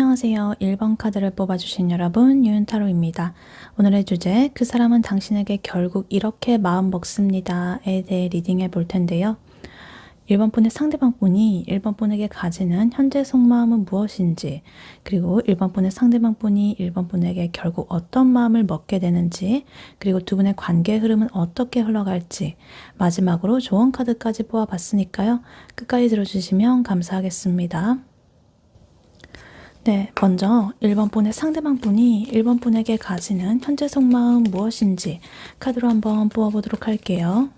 안녕하세요. 1번 카드를 뽑아주신 여러분, 유은타로입니다. 오늘의 주제, 그 사람은 당신에게 결국 이렇게 마음 먹습니다에 대해 리딩해 볼 텐데요. 1번 분의 상대방 분이 1번 분에게 가지는 현재 속마음은 무엇인지, 그리고 1번 분의 상대방 분이 1번 분에게 결국 어떤 마음을 먹게 되는지, 그리고 두 분의 관계 흐름은 어떻게 흘러갈지, 마지막으로 조언 카드까지 뽑아봤으니까요. 끝까지 들어주시면 감사하겠습니다. 네, 먼저 1번 분의 상대방 분이 1번 분에게 가지는 현재 속마음 무엇인지 카드로 한번 뽑아보도록 할게요.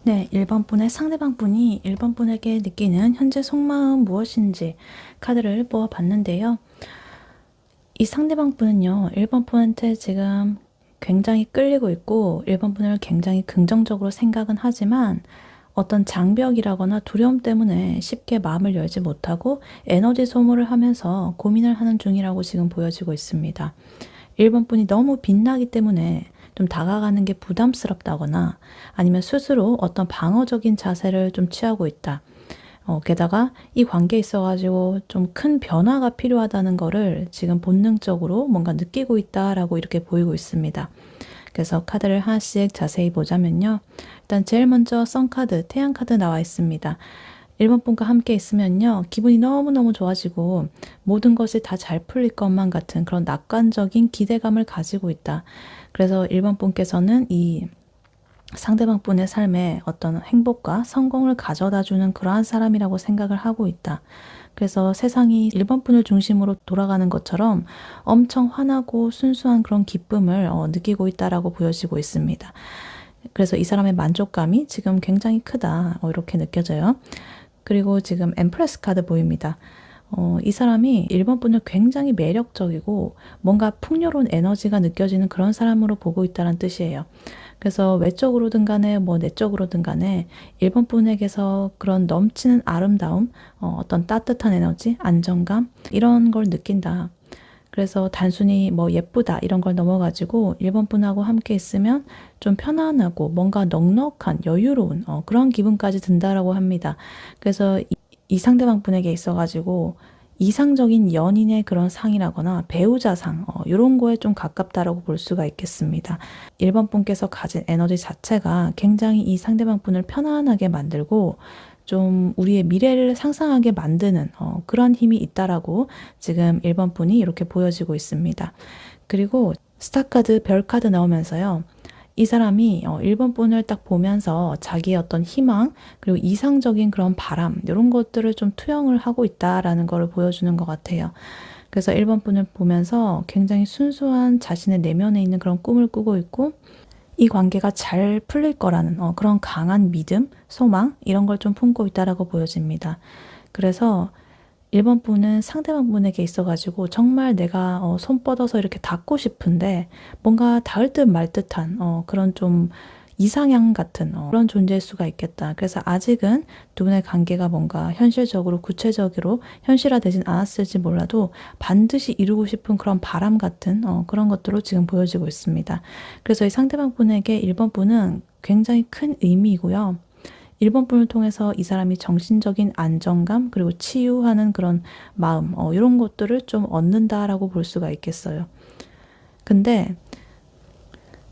네, 1번 분의 상대방 분이 1번 분에게 느끼는 현재 속마음 무엇인지 카드를 뽑아봤는데요. 이 상대방 분은요, 1번 분한테 지금 굉장히 끌리고 있고 1번 분을 굉장히 긍정적으로 생각은 하지만 어떤 장벽이라거나 두려움 때문에 쉽게 마음을 열지 못하고 에너지 소모를 하면서 고민을 하는 중이라고 지금 보여지고 있습니다. 1번 분이 너무 빛나기 때문에 좀 다가가는 게 부담스럽다거나 아니면 스스로 어떤 방어적인 자세를 좀 취하고 있다. 게다가 이 관계에 있어가지고 좀 큰 변화가 필요하다는 거를 지금 본능적으로 뭔가 느끼고 있다라고 이렇게 보이고 있습니다. 그래서 카드를 하나씩 자세히 보자면요. 일단 제일 먼저 선카드, 태양카드 나와 있습니다. 1번 분과 함께 있으면요. 기분이 너무너무 좋아지고 모든 것이 다 잘 풀릴 것만 같은 그런 낙관적인 기대감을 가지고 있다. 그래서 1번 분께서는 이 상대방 분의 삶에 어떤 행복과 성공을 가져다 주는 그러한 사람이라고 생각을 하고 있다. 그래서 세상이 1번 분을 중심으로 돌아가는 것처럼 엄청 환하고 순수한 그런 기쁨을 느끼고 있다라고 보여지고 있습니다. 그래서 이 사람의 만족감이 지금 굉장히 크다. 이렇게 느껴져요. 그리고 지금 엠프레스 카드 보입니다. 이 사람이 1번 분을 굉장히 매력적이고 뭔가 풍요로운 에너지가 느껴지는 그런 사람으로 보고 있다는 뜻이에요. 그래서 외적으로든 간에 뭐 내적으로든 간에 1번 분에게서 그런 넘치는 아름다움, 어떤 따뜻한 에너지, 안정감 이런 걸 느낀다. 그래서 단순히 뭐 예쁘다 이런 걸 넘어가지고 1번 분하고 함께 있으면 좀 편안하고 뭔가 넉넉한 여유로운 그런 기분까지 든다라고 합니다. 그래서 이 상대방 분에게 있어가지고 이상적인 연인의 그런 상이라거나 배우자상 이런 거에 좀 가깝다라고 볼 수가 있겠습니다. 1번 분께서 가진 에너지 자체가 굉장히 이 상대방 분을 편안하게 만들고 좀 우리의 미래를 상상하게 만드는 그런 힘이 있다라고 지금 1번 분이 이렇게 보여지고 있습니다. 그리고 스타카드, 별카드 나오면서요. 이 사람이 1번 분을 딱 보면서 자기의 어떤 희망 그리고 이상적인 그런 바람 이런 것들을 좀 투영을 하고 있다라는 것을 보여주는 것 같아요. 그래서 1번 분을 보면서 굉장히 순수한 자신의 내면에 있는 그런 꿈을 꾸고 있고 이 관계가 잘 풀릴 거라는 그런 강한 믿음, 소망 이런 걸 좀 품고 있다라고 보여집니다. 그래서 1번 분은 상대방 분에게 있어가지고 정말 내가 손 뻗어서 이렇게 닿고 싶은데 뭔가 닿을 듯 말 듯한 그런 좀 이상향 같은 그런 존재일 수가 있겠다. 그래서 아직은 두 분의 관계가 뭔가 현실적으로 구체적으로 현실화되진 않았을지 몰라도 반드시 이루고 싶은 그런 바람 같은 그런 것들로 지금 보여지고 있습니다. 그래서 이 상대방 분에게 1번 분은 굉장히 큰 의미이고요. 1번 분을 통해서 이 사람이 정신적인 안정감 그리고 치유하는 그런 마음 이런 것들을 좀 얻는다라고 볼 수가 있겠어요. 근데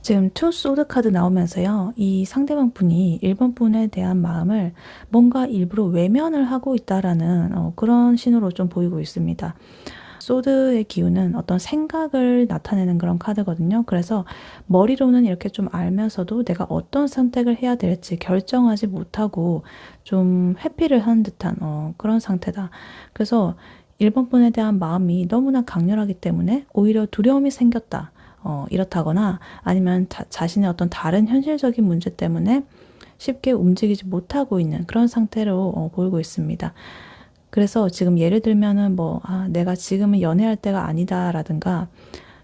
지금 투 소드 카드 나오면서요. 이 상대방 분이 1번 분에 대한 마음을 뭔가 일부러 외면을 하고 있다라는 그런 신호로 좀 보이고 있습니다. 소드의 기운은 어떤 생각을 나타내는 그런 카드거든요. 그래서 머리로는 이렇게 좀 알면서도 내가 어떤 선택을 해야 될지 결정하지 못하고 좀 회피를 하는 듯한 그런 상태다. 그래서 1번 분에 대한 마음이 너무나 강렬하기 때문에 오히려 두려움이 생겼다. 이렇다거나 아니면 자신의 어떤 다른 현실적인 문제 때문에 쉽게 움직이지 못하고 있는 그런 상태로 보이고 있습니다. 그래서 지금 예를 들면은 내가 지금은 연애할 때가 아니다라든가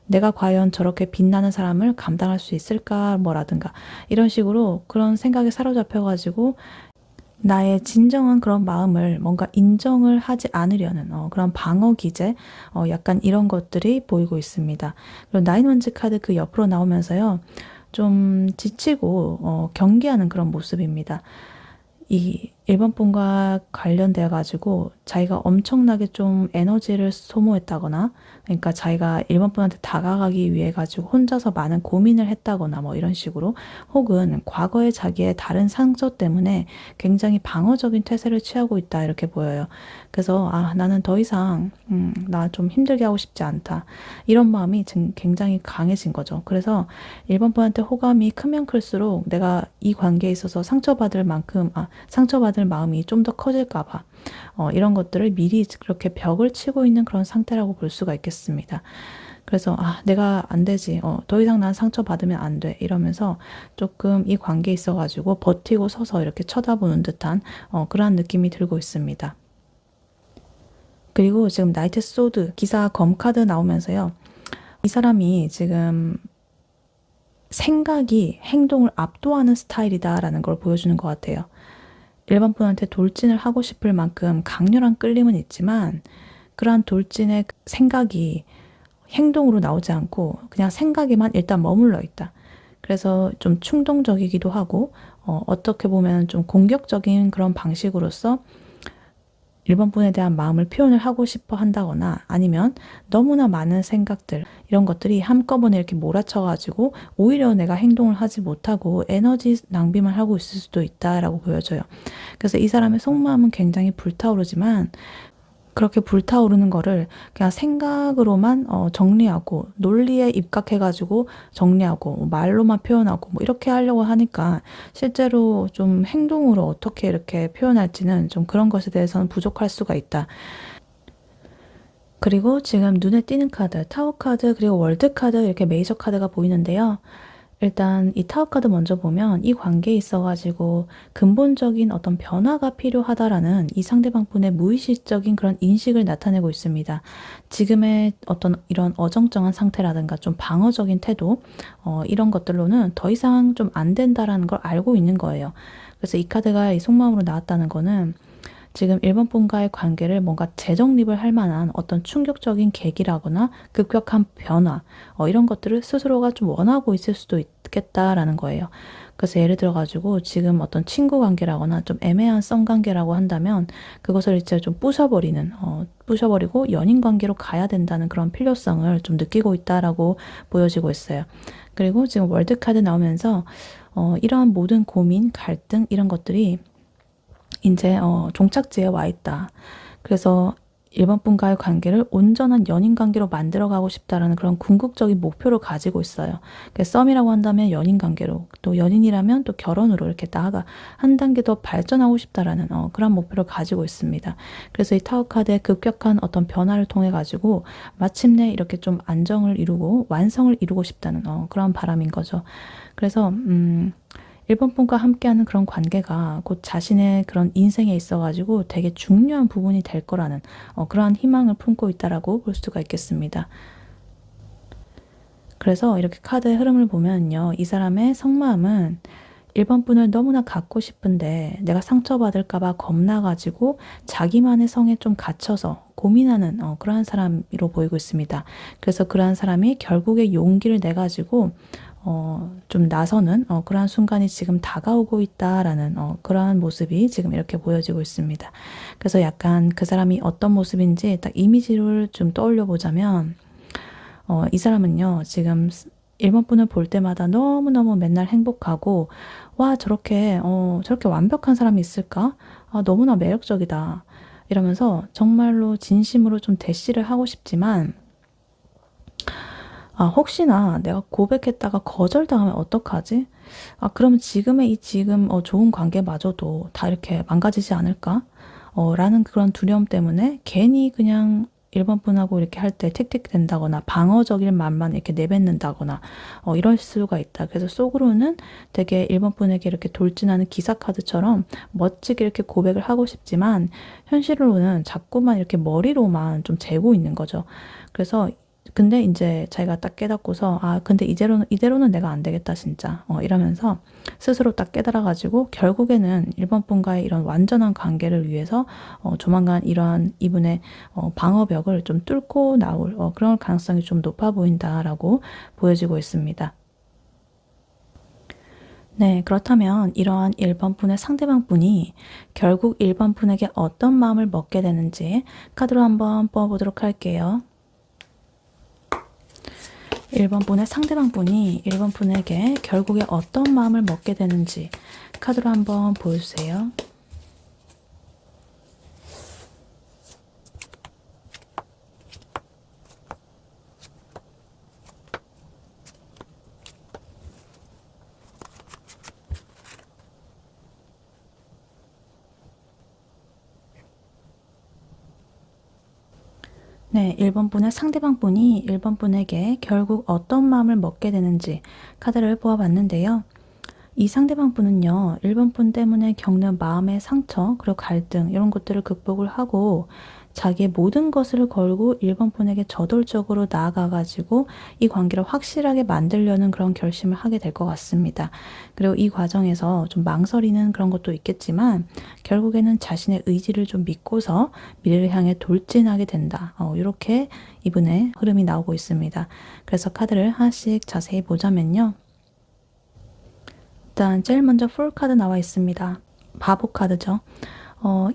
내가 과연 저렇게 빛나는 사람을 감당할 수 있을까 뭐라든가 이런 식으로 그런 생각에 사로잡혀가지고 나의 진정한 그런 마음을 뭔가 인정을 하지 않으려는 그런 방어 기제, 약간 이런 것들이 보이고 있습니다. 그리고 나인 원즈 카드 그 옆으로 나오면서요, 좀 지치고 경계하는 그런 모습입니다. 이 1번 분과 관련되어 가지고 자기가 엄청나게 좀 에너지를 소모했다거나, 그러니까 자기가 1번 분한테 다가가기 위해 가지고 혼자서 많은 고민을 했다거나 뭐 이런 식으로, 혹은 과거의 자기의 다른 상처 때문에 굉장히 방어적인 태세를 취하고 있다 이렇게 보여요. 그래서 나는 더 이상 나 좀 힘들게 하고 싶지 않다, 이런 마음이 지금 굉장히 강해진 거죠. 그래서 1번 분한테 호감이 크면 클수록 내가 이 관계에 있어서 상처받을 마음이 좀 더 커질까 봐 이런 것들을 미리 그렇게 벽을 치고 있는 그런 상태라고 볼 수가 있겠습니다. 그래서 내가 안 되지, 더 이상 난 상처받으면 안 돼, 이러면서 조금 이 관계에 있어가지고 버티고 서서 이렇게 쳐다보는 듯한 그러한 느낌이 들고 있습니다. 그리고 지금 나이트 소드 기사 검 카드 나오면서요, 이 사람이 지금 생각이 행동을 압도하는 스타일이다라는 걸 보여주는 것 같아요. 일반 분한테 돌진을 하고 싶을 만큼 강렬한 끌림은 있지만, 그러한 돌진의 생각이 행동으로 나오지 않고 그냥 생각에만 일단 머물러 있다. 그래서 좀 충동적이기도 하고, 어떻게 보면 좀 공격적인 그런 방식으로서 일반 분에 대한 마음을 표현을 하고 싶어 한다거나, 아니면 너무나 많은 생각들, 이런 것들이 한꺼번에 이렇게 몰아쳐가지고 오히려 내가 행동을 하지 못하고 에너지 낭비만 하고 있을 수도 있다라고 보여져요. 그래서 이 사람의 속마음은 굉장히 불타오르지만, 그렇게 불타오르는 거를 그냥 생각으로만 정리하고, 논리에 입각해가지고 정리하고, 말로만 표현하고 뭐 이렇게 하려고 하니까 실제로 좀 행동으로 어떻게 이렇게 표현할지는 좀 그런 것에 대해서는 부족할 수가 있다. 그리고 지금 눈에 띄는 카드, 타워 카드, 그리고 월드 카드, 이렇게 메이저 카드가 보이는데요. 일단 이 타워 카드 먼저 보면, 이 관계에 있어가지고 근본적인 어떤 변화가 필요하다라는 이 상대방 분의 무의식적인 그런 인식을 나타내고 있습니다. 지금의 어떤 이런 어정쩡한 상태라든가 좀 방어적인 태도, 이런 것들로는 더 이상 좀 안 된다라는 걸 알고 있는 거예요. 그래서 이 카드가 이 속마음으로 나왔다는 거는, 지금 1번 분과의 관계를 뭔가 재정립을 할 만한 어떤 충격적인 계기라거나 급격한 변화, 이런 것들을 스스로가 좀 원하고 있을 수도 있겠다라는 거예요. 그래서 예를 들어가지고 지금 어떤 친구 관계라거나 좀 애매한 썸 관계라고 한다면, 그것을 이제 좀 부셔버리고 연인 관계로 가야 된다는 그런 필요성을 좀 느끼고 있다라고 보여지고 있어요. 그리고 지금 월드 카드 나오면서 이러한 모든 고민, 갈등, 이런 것들이 이제 종착지에 와 있다. 그래서 일반 분과의 관계를 온전한 연인 관계로 만들어가고 싶다라는 그런 궁극적인 목표를 가지고 있어요. 그래서 썸이라고 한다면 연인 관계로, 또 연인이라면 또 결혼으로 이렇게 나아가 한 단계 더 발전하고 싶다라는 그런 목표를 가지고 있습니다. 그래서 이 타워 카드의 급격한 어떤 변화를 통해 가지고 마침내 이렇게 좀 안정을 이루고 완성을 이루고 싶다는 그런 바람인 거죠. 그래서 1번 분과 함께하는 그런 관계가 곧 자신의 그런 인생에 있어가지고 되게 중요한 부분이 될 거라는 그러한 희망을 품고 있다라고 볼 수가 있겠습니다. 그래서 이렇게 카드의 흐름을 보면요, 이 사람의 속마음은 1번 분을 너무나 갖고 싶은데 내가 상처받을까봐 겁나가지고 자기만의 성에 좀 갇혀서 고민하는 그러한 사람으로 보이고 있습니다. 그래서 그러한 사람이 결국에 용기를 내가지고 좀 나서는 그러한 순간이 지금 다가오고 있다라는 그러한 모습이 지금 이렇게 보여지고 있습니다. 그래서 약간 그 사람이 어떤 모습인지 딱 이미지를 좀 떠올려 보자면, 이 사람은요, 지금 1번 분을 볼 때마다 너무너무 맨날 행복하고, 와, 저렇게 완벽한 사람이 있을까? 너무나 매력적이다. 이러면서 정말로 진심으로 좀 대시를 하고 싶지만, 혹시나 내가 고백했다가 거절당하면 어떡하지? 그러면 지금 좋은 관계마저도 다 이렇게 망가지지 않을까? 라는 그런 두려움 때문에 괜히 그냥 1번 분하고 이렇게 할 때 틱틱 된다거나 방어적인 말만 이렇게 내뱉는다거나 이럴 수가 있다. 그래서 속으로는 되게 1번 분에게 이렇게 돌진하는 기사 카드처럼 멋지게 이렇게 고백을 하고 싶지만, 현실로는 자꾸만 이렇게 머리로만 좀 재고 있는 거죠. 그래서 근데 이제 자기가 딱 깨닫고서 근데 이대로는 내가 안 되겠다 진짜 이러면서 스스로 딱 깨달아가지고 결국에는 일본 분과의 이런 완전한 관계를 위해서 조만간 이러한 이분의 방어벽을 좀 뚫고 나올 그런 가능성이 좀 높아 보인다라고 보여지고 있습니다. 네, 그렇다면 이러한 1번 분의 상대방 분이 결국 1번 분에게 어떤 마음을 먹게 되는지 카드로 한번 뽑아보도록 할게요. 1번 분의 상대방 분이 1번 분에게 결국에 어떤 마음을 먹게 되는지 카드로 한번 보여주세요. 네, 1번 분의 상대방 분이 1번 분에게 결국 어떤 마음을 먹게 되는지 카드를 뽑아봤는데요. 이 상대방 분은요, 1번 분 때문에 겪는 마음의 상처, 그리고 갈등, 이런 것들을 극복을 하고 자기의 모든 것을 걸고 1번 분에게 저돌적으로 나아가가지고 이 관계를 확실하게 만들려는 그런 결심을 하게 될 것 같습니다. 그리고 이 과정에서 좀 망설이는 그런 것도 있겠지만 결국에는 자신의 의지를 좀 믿고서 미래를 향해 돌진하게 된다. 이렇게 이분의 흐름이 나오고 있습니다. 그래서 카드를 하나씩 자세히 보자면요. 일단 제일 먼저 풀 카드 나와 있습니다. 바보 카드죠.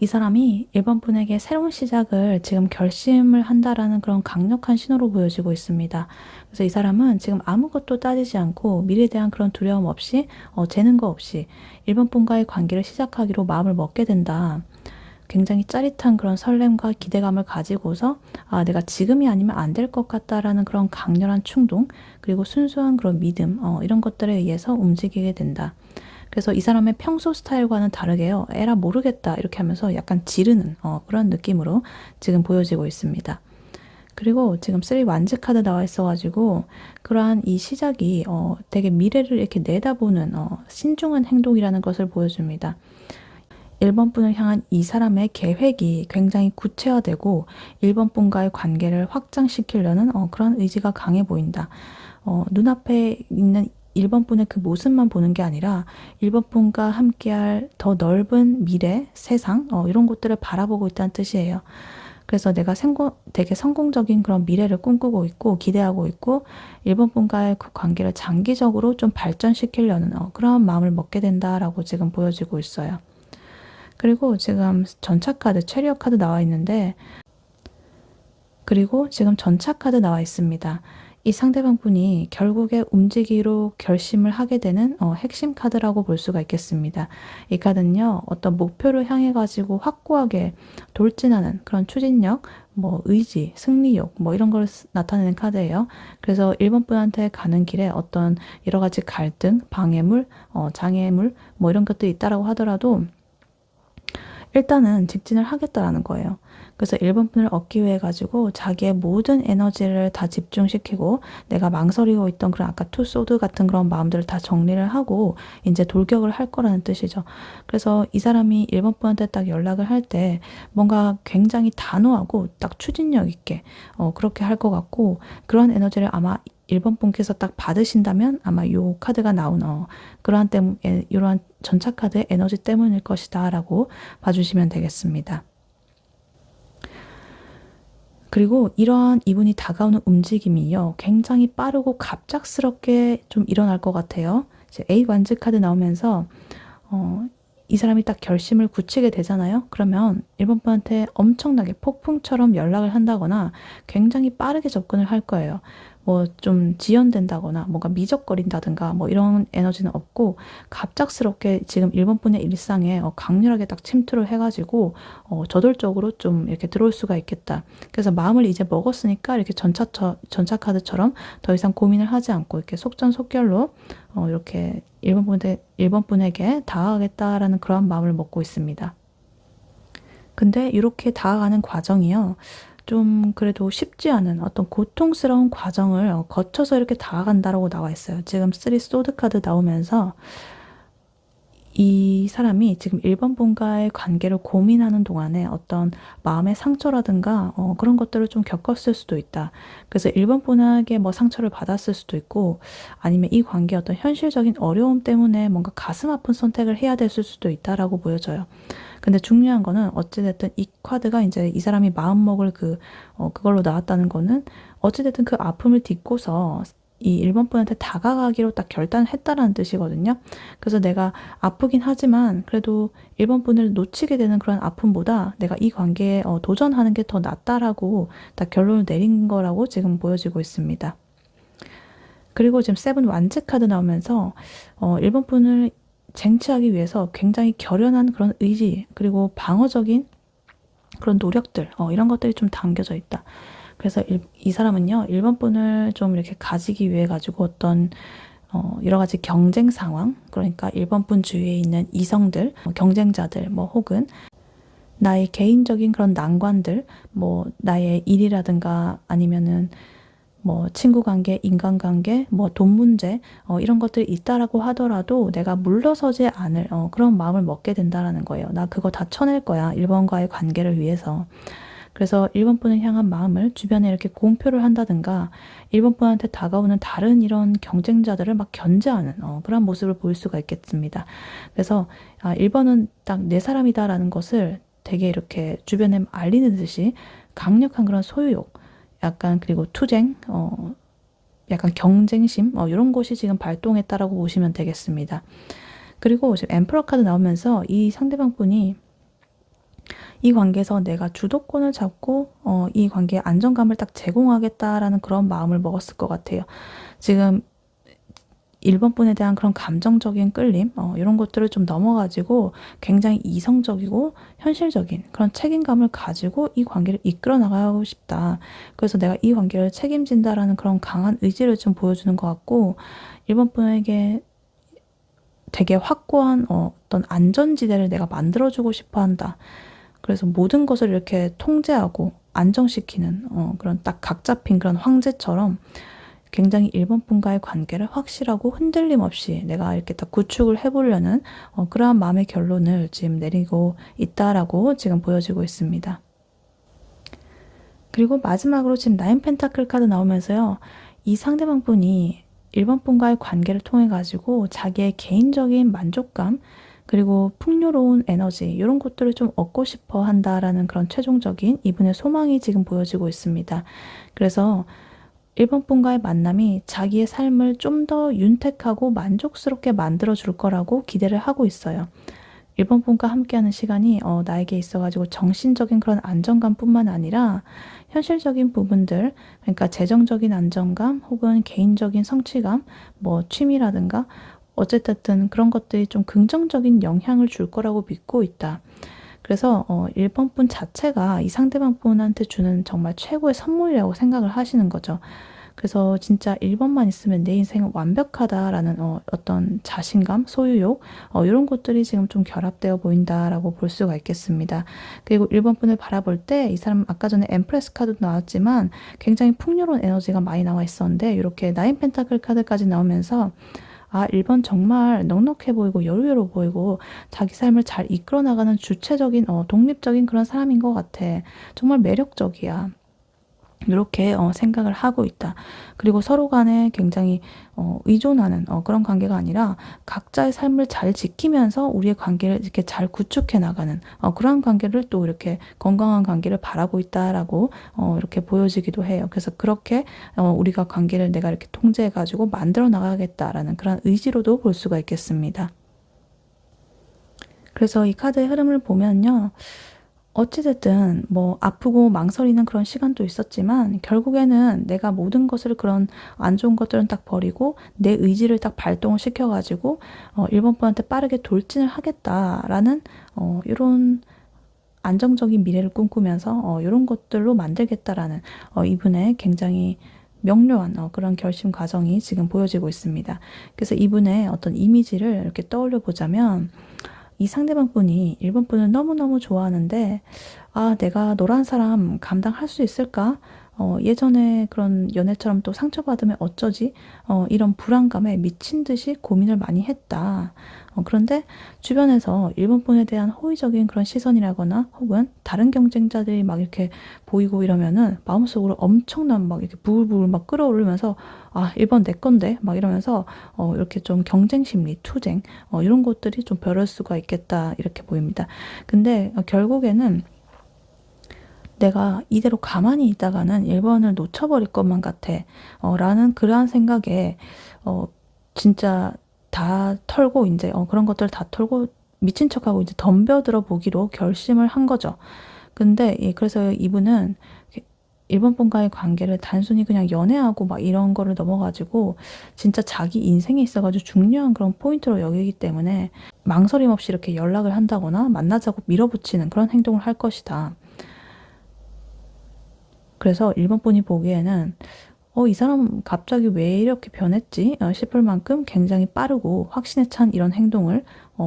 이 사람이 1번 분에게 새로운 시작을 지금 결심을 한다라는 그런 강력한 신호로 보여지고 있습니다. 그래서 이 사람은 지금 아무것도 따지지 않고 미래에 대한 그런 두려움 없이 재는 거 없이 1번 분과의 관계를 시작하기로 마음을 먹게 된다. 굉장히 짜릿한 그런 설렘과 기대감을 가지고서 내가 지금이 아니면 안 될 것 같다라는 그런 강렬한 충동, 그리고 순수한 그런 믿음, 이런 것들에 의해서 움직이게 된다. 그래서 이 사람의 평소 스타일과는 다르게요. 에라 모르겠다 이렇게 하면서 약간 지르는 그런 느낌으로 지금 보여지고 있습니다. 그리고 지금 3 완즈 카드 나와 있어가지고 그러한 이 시작이 되게 미래를 이렇게 내다보는 신중한 행동이라는 것을 보여줍니다. 1번 분을 향한 이 사람의 계획이 굉장히 구체화되고 1번 분과의 관계를 확장시키려는 그런 의지가 강해 보인다. 눈앞에 있는 1번 분의 그 모습만 보는 게 아니라 1번 분과 함께할 더 넓은 미래, 세상 이런 것들을 바라보고 있다는 뜻이에요. 그래서 내가 되게 성공적인 그런 미래를 꿈꾸고 있고 기대하고 있고 1번 분과의 그 관계를 장기적으로 좀 발전시키려는 그런 마음을 먹게 된다라고 지금 보여지고 있어요. 그리고 지금 전차 카드, 체리엇 카드 나와 있는데 그리고 지금 전차 카드 나와 있습니다. 이 상대방 분이 결국에 움직이기로 결심을 하게 되는 핵심 카드라고 볼 수가 있겠습니다. 이 카드는요, 어떤 목표를 향해 가지고 확고하게 돌진하는 그런 추진력, 의지, 승리욕, 이런 걸 나타내는 카드예요. 그래서 1번 분한테 가는 길에 어떤 여러 가지 갈등, 방해물, 장애물, 이런 것들이 있다라고 하더라도 일단은 직진을 하겠다라는 거예요. 그래서 1번 분을 얻기 위해 가지고 자기의 모든 에너지를 다 집중시키고 내가 망설이고 있던 그런 아까 투 소드 같은 그런 마음들을 다 정리를 하고 이제 돌격을 할 거라는 뜻이죠. 그래서 이 사람이 1번 분한테 딱 연락을 할 때 뭔가 굉장히 단호하고 딱 추진력 있게 그렇게 할 것 같고 그런 에너지를 아마 1번 분께서 딱 받으신다면 아마 요 카드가 나온 이러한 전차 카드의 에너지 때문일 것이다 라고 봐주시면 되겠습니다. 그리고 이러한 이분이 다가오는 움직임이요. 굉장히 빠르고 갑작스럽게 좀 일어날 것 같아요. 이제 에이 완즈 카드 나오면서 이 사람이 딱 결심을 굳히게 되잖아요. 그러면 1번 분한테 엄청나게 폭풍처럼 연락을 한다거나 굉장히 빠르게 접근을 할 거예요. 좀 지연된다거나 뭔가 미적거린다든가 이런 에너지는 없고 갑작스럽게 지금 1번 분의 일상에 강렬하게 딱 침투를 해가지고 저돌적으로 좀 이렇게 들어올 수가 있겠다. 그래서 마음을 이제 먹었으니까 이렇게 전차 카드처럼 더 이상 고민을 하지 않고 이렇게 속전속결로 이렇게 1번 분에게 다가가겠다라는 그런 마음을 먹고 있습니다. 근데 이렇게 다가가는 과정이요. 좀 그래도 쉽지 않은 어떤 고통스러운 과정을 거쳐서 이렇게 다가간다라고 나와 있어요. 지금 3 소드 카드 나오면서 이 사람이 지금 1번 분과의 관계를 고민하는 동안에 어떤 마음의 상처라든가 그런 것들을 좀 겪었을 수도 있다. 그래서 1번 분에게 뭐 상처를 받았을 수도 있고, 아니면 이 관계의 어떤 현실적인 어려움 때문에 뭔가 가슴 아픈 선택을 해야 됐을 수도 있다라고 보여져요. 근데 중요한 거는 어찌됐든 이 카드가 이제 이 사람이 마음먹을 그걸로 나왔다는 거는 어찌됐든 그 아픔을 딛고서 이 1번 분한테 다가가기로 딱 결단했다라는 뜻이거든요. 그래서 내가 아프긴 하지만 그래도 1번 분을 놓치게 되는 그런 아픔보다 내가 이 관계에 도전하는 게 더 낫다라고 딱 결론을 내린 거라고 지금 보여지고 있습니다. 그리고 지금 세븐 완즈 카드 나오면서 1번 분을 쟁취하기 위해서 굉장히 결연한 그런 의지, 그리고 방어적인 그런 노력들, 이런 것들이 좀 담겨져 있다. 그래서 이 사람은요, 1번 분을 좀 이렇게 가지기 위해 가지고 어떤 여러 가지 경쟁 상황, 그러니까 1번 분 주위에 있는 이성들, 경쟁자들, 뭐 혹은 나의 개인적인 그런 난관들, 뭐 나의 일이라든가 아니면은 뭐 친구 관계, 인간관계, 뭐 돈 문제, 이런 것들이 있다라고 하더라도 내가 물러서지 않을 그런 마음을 먹게 된다라는 거예요. 나 그거 다 쳐낼 거야. 1번과의 관계를 위해서. 그래서 1번 분을 향한 마음을 주변에 이렇게 공표를 한다든가 1번 분한테 다가오는 다른 이런 경쟁자들을 막 견제하는 그런 모습을 보일 수가 있겠습니다. 그래서 1번은 딱 내 사람이다라는 것을 되게 이렇게 주변에 알리는 듯이 강력한 그런 소유욕, 약간 그리고 투쟁, 약간 경쟁심, 이런 것이 지금 발동했다라고 보시면 되겠습니다. 그리고 지금 엠퍼러 카드 나오면서 이 상대방 분이 이 관계에서 내가 주도권을 잡고 이 관계에 안정감을 딱 제공하겠다라는 그런 마음을 먹었을 것 같아요. 지금 1번 분에 대한 그런 감정적인 끌림, 이런 것들을 좀 넘어가지고 굉장히 이성적이고 현실적인 그런 책임감을 가지고 이 관계를 이끌어 나가고 싶다. 그래서 내가 이 관계를 책임진다라는 그런 강한 의지를 좀 보여주는 것 같고, 1번 분에게 되게 확고한 어떤 안전지대를 내가 만들어주고 싶어 한다. 그래서 모든 것을 이렇게 통제하고 안정시키는 그런 딱 각 잡힌 그런 황제처럼 굉장히 1번 분과의 관계를 확실하고 흔들림 없이 내가 이렇게 딱 구축을 해보려는 그러한 마음의 결론을 지금 내리고 있다라고 지금 보여지고 있습니다. 그리고 마지막으로 지금 나인 펜타클 카드 나오면서요. 이 상대방 분이 1번 분과의 관계를 통해 가지고 자기의 개인적인 만족감, 그리고 풍요로운 에너지, 이런 것들을 좀 얻고 싶어 한다라는 그런 최종적인 이분의 소망이 지금 보여지고 있습니다. 그래서 1번 분과의 만남이 자기의 삶을 좀 더 윤택하고 만족스럽게 만들어 줄 거라고 기대를 하고 있어요. 1번 분과 함께하는 시간이 나에게 있어가지고 정신적인 그런 안정감뿐만 아니라 현실적인 부분들, 그러니까 재정적인 안정감 혹은 개인적인 성취감, 뭐 취미라든가 어쨌든 그런 것들이 좀 긍정적인 영향을 줄 거라고 믿고 있다. 그래서 1번 분 자체가 이 상대방 분한테 주는 정말 최고의 선물이라고 생각을 하시는 거죠. 그래서 진짜 1번만 있으면 내 인생은 완벽하다라는 어떤 자신감, 소유욕, 이런 것들이 지금 좀 결합되어 보인다라고 볼 수가 있겠습니다. 그리고 1번 분을 바라볼 때 이 사람 아까 전에 엠프레스 카드도 나왔지만 굉장히 풍요로운 에너지가 많이 나와 있었는데 이렇게 나인 펜타클 카드까지 나오면서 1번 정말 넉넉해 보이고 여유로워 보이고 자기 삶을 잘 이끌어 나가는 주체적인 독립적인 그런 사람인 것 같아. 정말 매력적이야. 이렇게 생각을 하고 있다. 그리고 서로 간에 굉장히 의존하는 그런 관계가 아니라 각자의 삶을 잘 지키면서 우리의 관계를 이렇게 잘 구축해 나가는 그러한 관계를 또 이렇게 건강한 관계를 바라고 있다라고 이렇게 보여지기도 해요. 그래서 그렇게 우리가 관계를 내가 이렇게 통제해 가지고 만들어 나가겠다라는 그런 의지로도 볼 수가 있겠습니다. 그래서 이 카드의 흐름을 보면요. 어찌됐든 뭐 아프고 망설이는 그런 시간도 있었지만 결국에는 내가 모든 것을 그런 안 좋은 것들은 딱 버리고 내 의지를 딱 발동을 시켜가지고 1번 분한테 빠르게 돌진을 하겠다라는 이런 안정적인 미래를 꿈꾸면서 이런 것들로 만들겠다라는 이분의 굉장히 명료한 그런 결심 과정이 지금 보여지고 있습니다. 그래서 이분의 어떤 이미지를 이렇게 떠올려 보자면 이 상대방 분이 1번 분을 너무너무 좋아하는데 내가 너란 사람 감당할 수 있을까? 예전에 그런 연애처럼 또 상처받으면 어쩌지? 이런 불안감에 미친 듯이 고민을 많이 했다. 그런데 주변에서 일본 분에 대한 호의적인 그런 시선이라거나 혹은 다른 경쟁자들이 막 이렇게 보이고 이러면은 마음속으로 엄청난 막 이렇게 부글부글 막 끓어오르면서 아, 일본 내 건데 막 이러면서 이렇게 좀 경쟁 심리, 투쟁 이런 것들이 좀 벼를 수가 있겠다 이렇게 보입니다. 근데 결국에는 내가 이대로 가만히 있다가는 일본을 놓쳐버릴 것만 같아. 라는 그러한 생각에, 진짜 다 털고, 이제, 그런 것들 다 털고, 미친 척하고 이제 덤벼들어 보기로 결심을 한 거죠. 근데, 그래서 이분은 일본 분과의 관계를 단순히 그냥 연애하고 막 이런 거를 넘어가지고, 진짜 자기 인생에 있어가지고 중요한 그런 포인트로 여기기 때문에, 망설임 없이 이렇게 연락을 한다거나 만나자고 밀어붙이는 그런 행동을 할 것이다. 그래서 일본 분이 보기에는 이 사람 갑자기 왜 이렇게 변했지? 싶을 만큼 굉장히 빠르고 확신에 찬 이런 행동을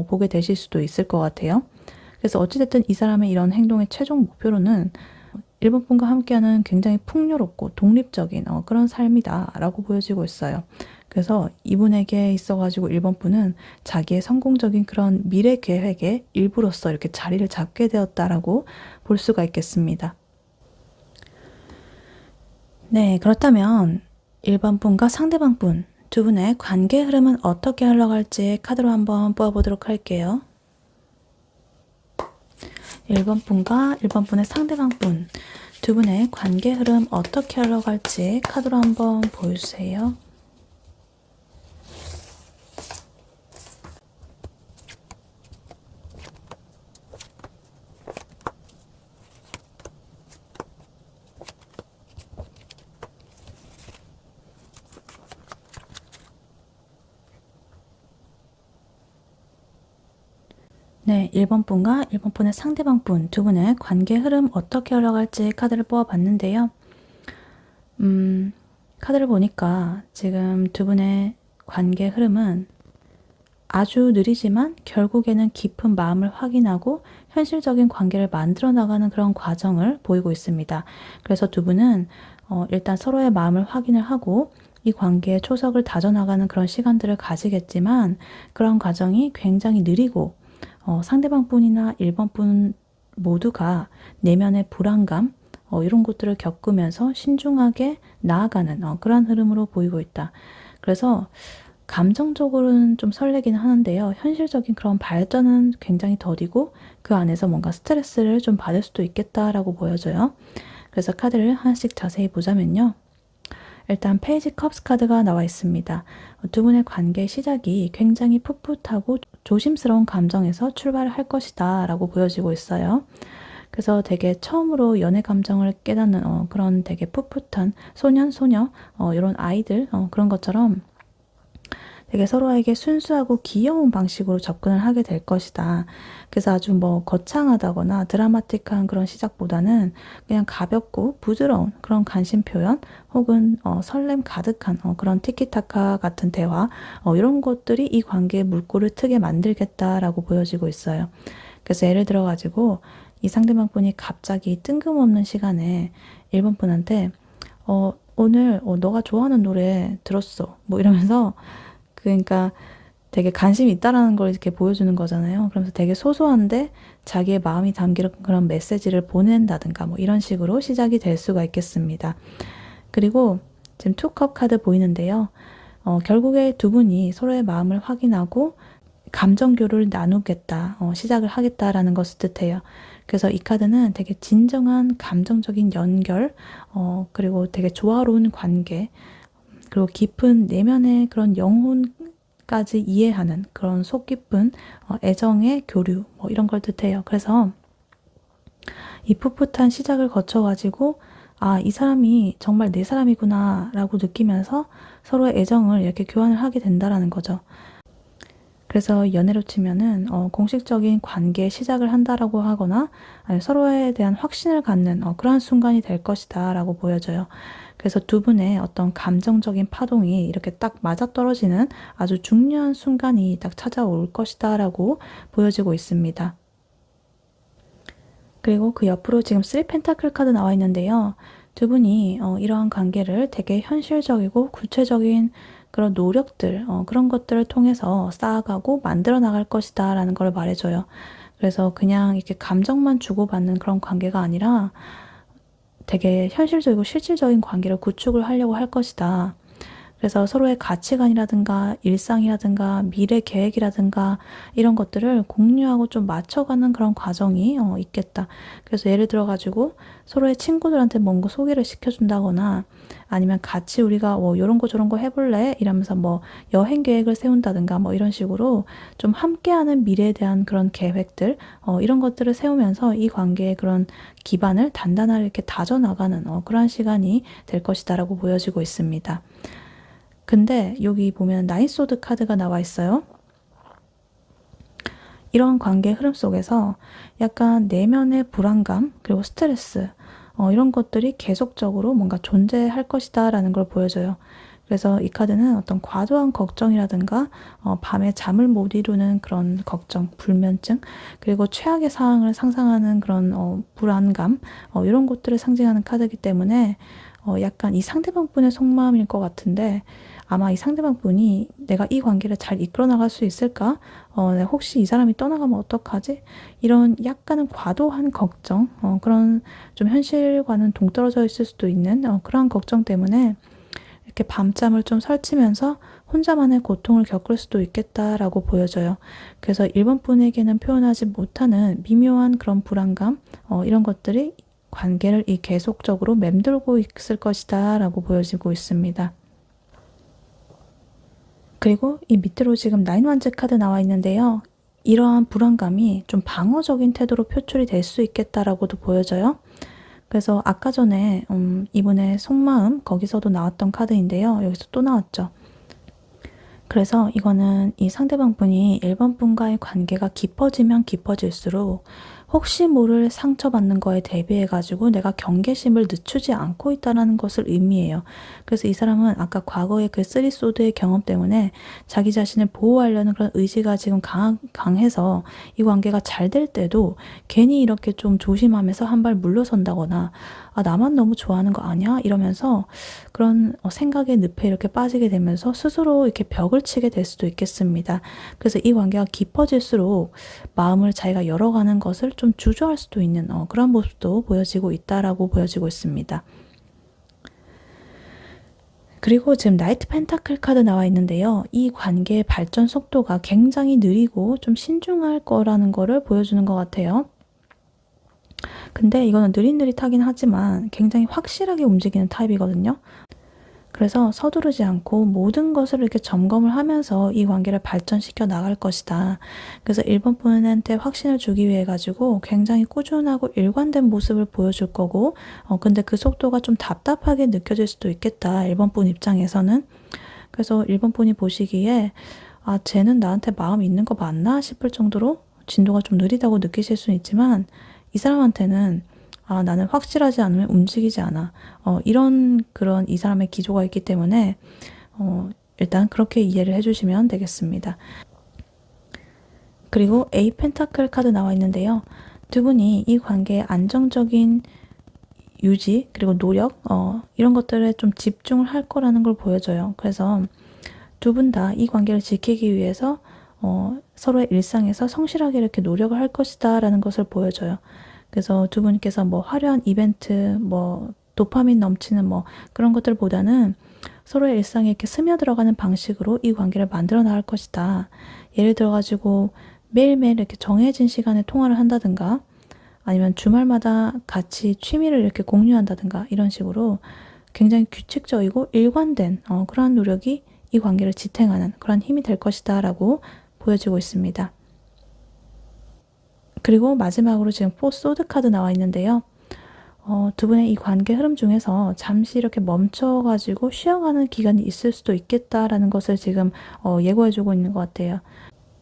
보게 되실 수도 있을 것 같아요. 그래서 어찌됐든 이 사람의 이런 행동의 최종 목표로는 일본 분과 함께하는 굉장히 풍요롭고 독립적인 그런 삶이다라고 보여지고 있어요. 그래서 이분에게 있어가지고 일본 분은 자기의 성공적인 그런 미래 계획의 일부로서 이렇게 자리를 잡게 되었다라고 볼 수가 있겠습니다. 네, 그렇다면 1번 분과 상대방 분 두 분의 관계 흐름은 어떻게 흘러갈지 카드로 한번 뽑아보도록 할게요. 1번 분과 1번 분의 상대방 분 두 분의 관계 흐름 어떻게 흘러갈지 카드로 한번 보여주세요. 네, 1번 분과 1번 분의 상대방 분 두 분의 관계 흐름 어떻게 흘러갈지 카드를 뽑아봤는데요. 카드를 보니까 지금 두 분의 관계 흐름은 아주 느리지만 결국에는 깊은 마음을 확인하고 현실적인 관계를 만들어 나가는 그런 과정을 보이고 있습니다. 그래서 두 분은 일단 서로의 마음을 확인을 하고 이 관계의 초석을 다져나가는 그런 시간들을 가지겠지만 그런 과정이 굉장히 느리고 상대방 분이나 1번 분 모두가 내면의 불안감 이런 것들을 겪으면서 신중하게 나아가는 그런 흐름으로 보이고 있다. 그래서 감정적으로는 좀 설레기는 하는데요. 현실적인 그런 발전은 굉장히 더디고 그 안에서 뭔가 스트레스를 좀 받을 수도 있겠다라고 보여져요. 그래서 카드를 하나씩 자세히 보자면요. 일단 페이지 컵스 카드가 나와 있습니다. 두 분의 관계 시작이 굉장히 풋풋하고 조심스러운 감정에서 출발을 할 것이다 라고 보여지고 있어요. 그래서 되게 처음으로 연애 감정을 깨닫는 그런 되게 풋풋한 소년, 소녀 이런 아이들 그런 것처럼 되게 서로에게 순수하고 귀여운 방식으로 접근을 하게 될 것이다. 그래서 아주 뭐 거창하다거나 드라마틱한 그런 시작보다는 그냥 가볍고 부드러운 그런 관심 표현 혹은 설렘 가득한 그런 티키타카 같은 대화 이런 것들이 이 관계의 물꼬를 트게 만들겠다라고 보여지고 있어요. 그래서 예를 들어 가지고 이 상대방 분이 갑자기 뜬금없는 시간에 일본 분한테 오늘 너가 좋아하는 노래 들었어 뭐 이러면서 그러니까 되게 관심이 있다라는 걸 이렇게 보여주는 거잖아요. 그러면서 되게 소소한데 자기의 마음이 담긴 그런 메시지를 보낸다든가 뭐 이런 식으로 시작이 될 수가 있겠습니다. 그리고 지금 투컵 카드 보이는데요. 결국에 두 분이 서로의 마음을 확인하고 감정교류를 나누겠다, 시작을 하겠다라는 것을 뜻해요. 그래서 이 카드는 되게 진정한 감정적인 연결, 그리고 되게 조화로운 관계, 그리고 깊은 내면의 그런 영혼까지 이해하는 그런 속 깊은 애정의 교류 뭐 이런 걸 뜻해요. 그래서 이 풋풋한 시작을 거쳐가지고 아, 이 사람이 정말 내 사람이구나 라고 느끼면서 서로의 애정을 이렇게 교환을 하게 된다라는 거죠. 그래서 연애로 치면은 공식적인 관계 시작을 한다라고 하거나 아니면 서로에 대한 확신을 갖는 그러한 순간이 될 것이다 라고 보여져요. 그래서 두 분의 어떤 감정적인 파동이 이렇게 딱 맞아떨어지는 아주 중요한 순간이 딱 찾아올 것이다 라고 보여지고 있습니다. 그리고 그 옆으로 지금 3 펜타클 카드 나와 있는데요. 두 분이 이러한 관계를 되게 현실적이고 구체적인 그런 노력들, 그런 것들을 통해서 쌓아가고 만들어 나갈 것이다 라는 걸 말해줘요. 그래서 그냥 이렇게 감정만 주고받는 그런 관계가 아니라 되게 현실적이고 실질적인 관계를 구축을 하려고 할 것이다. 그래서 서로의 가치관이라든가 일상이라든가 미래 계획이라든가 이런 것들을 공유하고 좀 맞춰가는 그런 과정이 있겠다. 그래서 예를 들어가지고 서로의 친구들한테 뭔가 소개를 시켜준다거나 아니면 같이 우리가 뭐 이런 거 저런 거 해볼래? 이러면서 뭐 여행 계획을 세운다든가 뭐 이런 식으로 좀 함께하는 미래에 대한 그런 계획들 이런 것들을 세우면서 이 관계의 그런 기반을 단단하게 이렇게 다져나가는 그러한 시간이 될 것이다라고 보여지고 있습니다. 근데 여기 보면 나인소드 카드가 나와 있어요. 이런 관계 흐름 속에서 약간 내면의 불안감 그리고 스트레스 이런 것들이 계속적으로 뭔가 존재할 것이다 라는 걸 보여줘요. 그래서 이 카드는 어떤 과도한 걱정이라든가 밤에 잠을 못 이루는 그런 걱정, 불면증 그리고 최악의 상황을 상상하는 그런 불안감 이런 것들을 상징하는 카드이기 때문에 약간 이 상대방 분의 속마음일 것 같은데 아마 이 상대방 분이 내가 이 관계를 잘 이끌어 나갈 수 있을까? 혹시 이 사람이 떠나가면 어떡하지? 이런 약간은 과도한 걱정, 그런 좀 현실과는 동떨어져 있을 수도 있는 그런 걱정 때문에 이렇게 밤잠을 좀 설치면서 혼자만의 고통을 겪을 수도 있겠다라고 보여져요. 그래서 1번 분에게는 표현하지 못하는 미묘한 그런 불안감, 이런 것들이 관계를 계속적으로 맴돌고 있을 것이다 라고 보여지고 있습니다. 그리고 이 밑으로 지금 나인 완즈 카드 나와 있는데요. 이러한 불안감이 좀 방어적인 태도로 표출이 될 수 있겠다라고도 보여져요. 그래서 아까 전에 이분의 속마음 거기서도 나왔던 카드인데요. 여기서 또 나왔죠. 그래서 이거는 이 상대방 분이 1번 분과의 관계가 깊어지면 깊어질수록 혹시 모를 상처받는 거에 대비해가지고 내가 경계심을 늦추지 않고 있다는 것을 의미해요. 그래서 이 사람은 아까 과거의 그 쓰리소드의 경험 때문에 자기 자신을 보호하려는 그런 의지가 지금 강해서 이 관계가 잘 될 때도 괜히 이렇게 좀 조심하면서 한 발 물러선다거나 아, 나만 너무 좋아하는 거 아니야? 이러면서 그런 생각의 늪에 이렇게 빠지게 되면서 스스로 이렇게 벽을 치게 될 수도 있겠습니다. 그래서 이 관계가 깊어질수록 마음을 자기가 열어가는 것을 좀 주저할 수도 있는 그런 모습도 보여지고 있다라고 보여지고 있습니다. 그리고 지금 나이트 펜타클 카드 나와 있는데요. 이 관계의 발전 속도가 굉장히 느리고 좀 신중할 거라는 거를 보여주는 것 같아요. 근데 이거는 느릿느릿하긴 하지만 굉장히 확실하게 움직이는 타입이거든요. 그래서 서두르지 않고 모든 것을 이렇게 점검을 하면서 이 관계를 발전시켜 나갈 것이다. 그래서 1번 분한테 확신을 주기 위해 가지고 굉장히 꾸준하고 일관된 모습을 보여줄 거고 근데 그 속도가 좀 답답하게 느껴질 수도 있겠다. 1번 분 입장에서는. 그래서 1번 분이 보시기에 아, 쟤는 나한테 마음 있는 거 맞나 싶을 정도로 진도가 좀 느리다고 느끼실 수는 있지만 이 사람한테는 아, 나는 확실하지 않으면 움직이지 않아. 이런 그런 이 사람의 기조가 있기 때문에 일단 그렇게 이해를 해주시면 되겠습니다. 그리고 A 펜타클 카드 나와 있는데요. 두 분이 이 관계의 안정적인 유지 그리고 노력 이런 것들에 좀 집중을 할 거라는 걸 보여줘요. 그래서 두 분 다 이 관계를 지키기 위해서 서로의 일상에서 성실하게 이렇게 노력을 할 것이다 라는 것을 보여줘요. 그래서 두 분께서 뭐 화려한 이벤트, 뭐 도파민 넘치는 뭐 그런 것들보다는 서로의 일상에 이렇게 스며들어가는 방식으로 이 관계를 만들어 나갈 것이다. 예를 들어가지고 매일매일 이렇게 정해진 시간에 통화를 한다든가 아니면 주말마다 같이 취미를 이렇게 공유한다든가 이런 식으로 굉장히 규칙적이고 일관된 그러한 노력이 이 관계를 지탱하는 그런 힘이 될 것이다 라고 보여지고 있습니다. 그리고 마지막으로 지금 4 소드 카드 나와 있는데요. 두 분의 이 관계 흐름 중에서 잠시 이렇게 멈춰가지고 쉬어가는 기간이 있을 수도 있겠다라는 것을 지금 예고해주고 있는 것 같아요.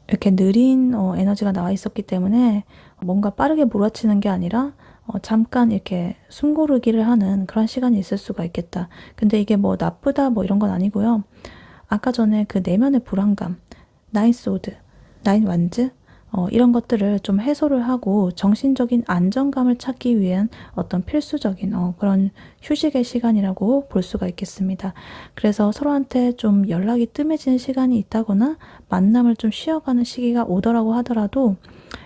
이렇게 느린 에너지가 나와 있었기 때문에 뭔가 빠르게 몰아치는 게 아니라 잠깐 이렇게 숨고르기를 하는 그런 시간이 있을 수가 있겠다. 근데 이게 뭐 나쁘다 뭐 이런 건 아니고요. 아까 전에 그 내면의 불안감, 나인 소드, 나인 완즈 이런 것들을 좀 해소를 하고 정신적인 안정감을 찾기 위한 어떤 필수적인 그런 휴식의 시간이라고 볼 수가 있겠습니다. 그래서 서로한테 좀 연락이 뜸해지는 시간이 있다거나 만남을 좀 쉬어가는 시기가 오더라고 하더라도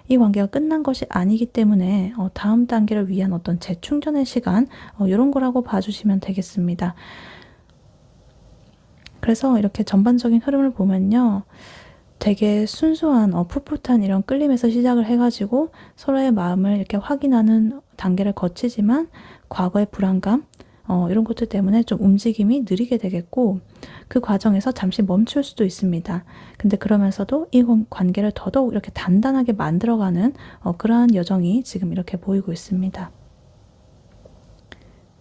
이 관계가 끝난 것이 아니기 때문에 다음 단계를 위한 어떤 재충전의 시간 이런 거라고 봐주시면 되겠습니다. 그래서 이렇게 전반적인 흐름을 보면요. 되게 순수한 풋풋한 이런 끌림에서 시작을 해가지고 서로의 마음을 이렇게 확인하는 단계를 거치지만 과거의 불안감 이런 것들 때문에 좀 움직임이 느리게 되겠고 그 과정에서 잠시 멈출 수도 있습니다. 근데 그러면서도 이 관계를 더더욱 이렇게 단단하게 만들어가는 그러한 여정이 지금 이렇게 보이고 있습니다.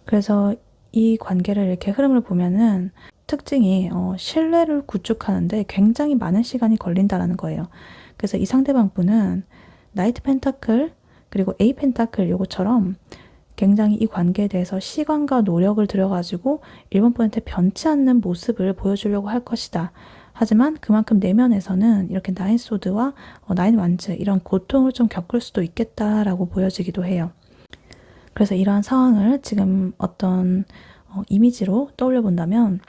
그래서 이 관계를 이렇게 흐름을 보면은 특징이 신뢰를 구축하는데 굉장히 많은 시간이 걸린다라는 거예요. 그래서 이 상대방 분은 나이트 펜타클 그리고 에이 펜타클 요거처럼 굉장히 이 관계에 대해서 시간과 노력을 들여가지고 1번 분한테 변치 않는 모습을 보여주려고 할 것이다. 하지만 그만큼 내면에서는 이렇게 나인 소드와 나인 완즈 이런 고통을 좀 겪을 수도 있겠다라고 보여지기도 해요. 그래서 이러한 상황을 지금 어떤 이미지로 떠올려 본다면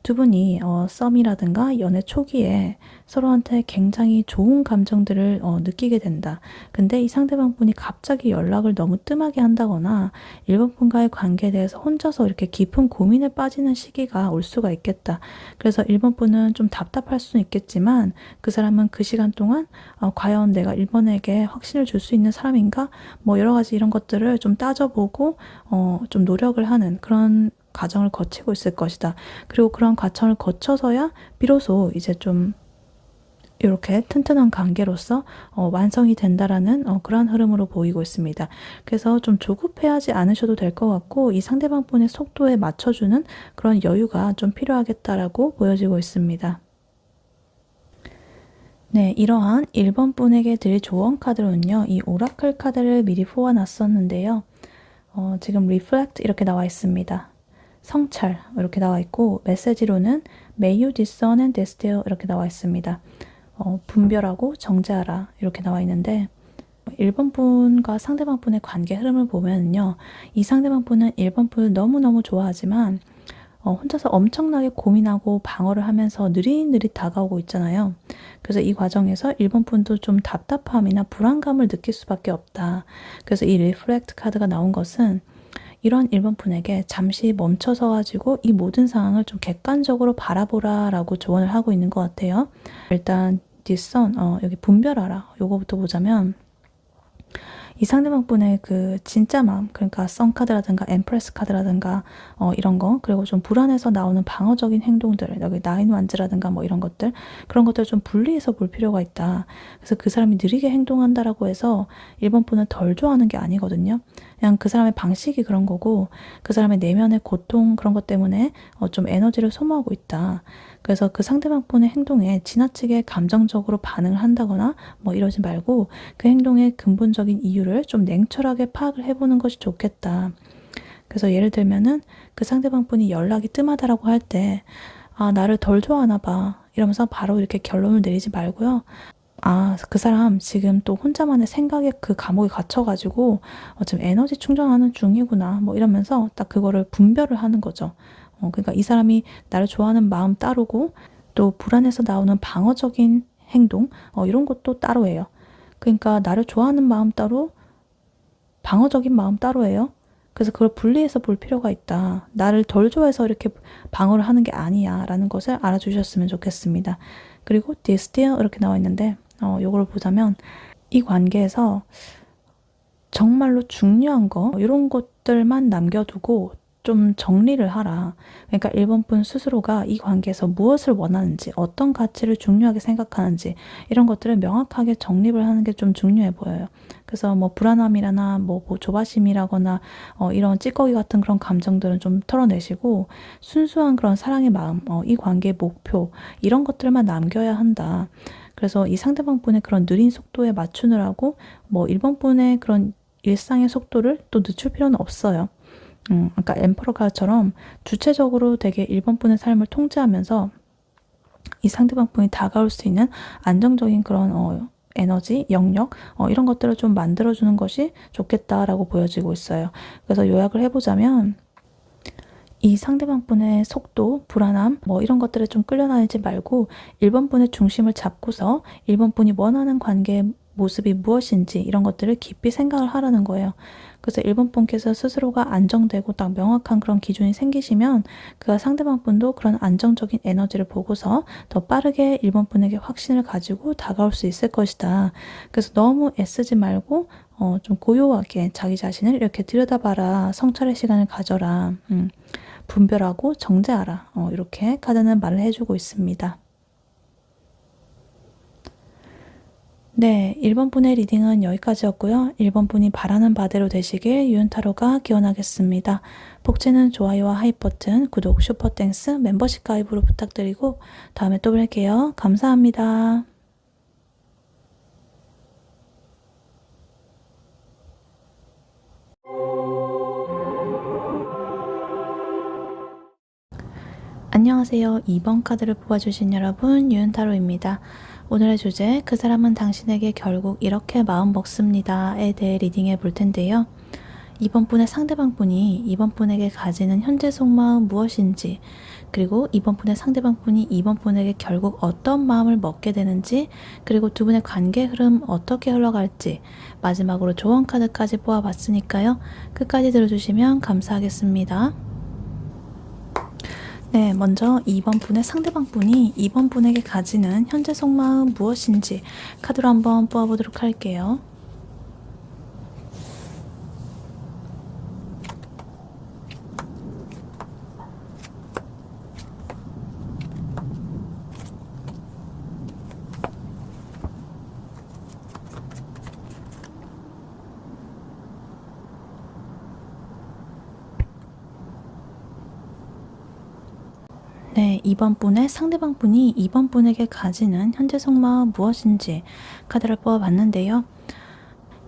두 분이 썸이라든가 연애 초기에 서로한테 굉장히 좋은 감정들을 느끼게 된다. 근데 이 상대방 분이 갑자기 연락을 너무 뜸하게 한다거나 1번 분과의 관계에 대해서 혼자서 이렇게 깊은 고민에 빠지는 시기가 올 수가 있겠다. 그래서 1번 분은 좀 답답할 수는 있겠지만 그 사람은 그 시간 동안 과연 내가 1번에게 확신을 줄 수 있는 사람인가? 뭐 여러 가지 이런 것들을 좀 따져보고 좀 노력을 하는 그런 과정을 거치고 있을 것이다. 그리고 그런 과정을 거쳐서야 비로소 이제 좀 이렇게 튼튼한 관계로서 완성이 된다라는 그런 흐름으로 보이고 있습니다. 그래서 좀 조급해하지 않으셔도 될 것 같고 이 상대방 분의 속도에 맞춰주는 그런 여유가 좀 필요하겠다라고 보여지고 있습니다. 네, 이러한 1번 분에게 드릴 조언 카드로는요. 이 오라클 카드를 미리 뽑아놨었는데요. 지금 Reflect 이렇게 나와 있습니다. 성찰 이렇게 나와 있고 메시지로는 May you discern and despair 이렇게 나와 있습니다. 분별하고 정죄하라 이렇게 나와 있는데 1번 분과 상대방 분의 관계 흐름을 보면요. 이 상대방 분은 1번 분을 너무너무 좋아하지만 혼자서 엄청나게 고민하고 방어를 하면서 느릿느릿 다가오고 있잖아요. 그래서 이 과정에서 1번 분도 좀 답답함이나 불안감을 느낄 수밖에 없다. 그래서 이 리플렉트 카드가 나온 것은 이런 1번 분에게 잠시 멈춰서 가지고 이 모든 상황을 좀 객관적으로 바라보라 라고 조언을 하고 있는 것 같아요. 일단 discern, 여기 분별하라 요거부터 보자면 이 상대방 분의 그 진짜 마음, 그러니까 선 카드라든가 엠프레스 카드라든가 이런 거, 그리고 좀 불안해서 나오는 방어적인 행동들, 여기 나인 완즈라든가 뭐 이런 것들, 그런 것들을 좀 분리해서 볼 필요가 있다. 그래서 그 사람이 느리게 행동한다라고 해서 1번 분은 덜 좋아하는 게 아니거든요. 그냥 그 사람의 방식이 그런 거고 그 사람의 내면의 고통 그런 것 때문에 좀 에너지를 소모하고 있다. 그래서 그 상대방 분의 행동에 지나치게 감정적으로 반응을 한다거나 뭐 이러지 말고 그 행동의 근본적인 이유를 좀 냉철하게 파악을 해보는 것이 좋겠다. 그래서 예를 들면은 그 상대방 분이 연락이 뜸하다라고 할 때 나를 덜 좋아하나 봐 이러면서 바로 이렇게 결론을 내리지 말고요. 그 사람 지금 또 혼자만의 생각에 그 감옥에 갇혀가지고 지금 에너지 충전하는 중이구나 뭐 이러면서 딱 그거를 분별을 하는 거죠. 그러니까 이 사람이 나를 좋아하는 마음 따르고 또 불안해서 나오는 방어적인 행동 이런 것도 따로예요. 그러니까 나를 좋아하는 마음 따로 방어적인 마음 따로예요. 그래서 그걸 분리해서 볼 필요가 있다. 나를 덜 좋아해서 이렇게 방어를 하는 게 아니야 라는 것을 알아주셨으면 좋겠습니다. 그리고 디스티어 이렇게 나와 있는데 요거를 보자면 이 관계에서 정말로 중요한 거 이런 것들만 남겨두고 좀 정리를 하라. 그러니까 1번 분 스스로가 이 관계에서 무엇을 원하는지 어떤 가치를 중요하게 생각하는지 이런 것들을 명확하게 정립을 하는 게 좀 중요해 보여요. 그래서 뭐 불안함이라나 뭐 조바심이라거나 이런 찌꺼기 같은 그런 감정들은 좀 털어내시고 순수한 그런 사랑의 마음, 이 관계의 목표 이런 것들만 남겨야 한다. 그래서 이 상대방 분의 그런 느린 속도에 맞추느라고 뭐 1번 분의 그런 일상의 속도를 또 늦출 필요는 없어요. 그러니까 엠퍼러가처럼 주체적으로 되게 1번 분의 삶을 통제하면서 이 상대방 분이 다가올 수 있는 안정적인 그런 에너지, 영역 이런 것들을 좀 만들어주는 것이 좋겠다라고 보여지고 있어요. 그래서 요약을 해보자면 이 상대방 분의 속도, 불안함 이런 것들에 좀 끌려다니지 말고 1번 분의 중심을 잡고서 1번 분이 원하는 관계의 모습이 무엇인지 이런 것들을 깊이 생각을 하라는 거예요. 그래서 1번 분께서 스스로가 안정되고 딱 명확한 그런 기준이 생기시면 그 상대방 분도 그런 안정적인 에너지를 보고서 더 빠르게 1번 분에게 확신을 가지고 다가올 수 있을 것이다. 그래서 너무 애쓰지 말고 좀 고요하게 자기 자신을 이렇게 들여다봐라. 성찰의 시간을 가져라. 분별하고 정제하라. 이렇게 카드는 말을 해주고 있습니다. 네, 1번 분의 리딩은 여기까지였고요. 1번 분이 바라는 바대로 되시길 유은타로가 기원하겠습니다. 복제는 좋아요와 하이 버튼, 구독, 슈퍼땡스, 멤버십 가입으로 부탁드리고 다음에 또 뵐게요. 감사합니다. 안녕하세요. 2번 카드를 뽑아주신 여러분, 유은타로입니다. 오늘의 주제, 그 사람은 당신에게 결국 이렇게 마음 먹습니다에 대해 리딩해 볼 텐데요. 2번 분의 상대방 분이 2번 분에게 가지는 현재 속마음 무엇인지, 그리고 2번 분의 상대방 분이 2번 분에게 결국 어떤 마음을 먹게 되는지, 그리고 두 분의 관계 흐름 어떻게 흘러갈지, 마지막으로 조언 카드까지 뽑아봤으니까요. 끝까지 들어주시면 감사하겠습니다. 네, 먼저 2번 분의 상대방 분이 2번 분에게 가지는 현재 속마음 무엇인지 카드로 한번 뽑아보도록 할게요. 네, 2번 분의 상대방 분이 2번 분에게 가지는 현재 속마음 무엇인지 카드를 뽑아봤는데요.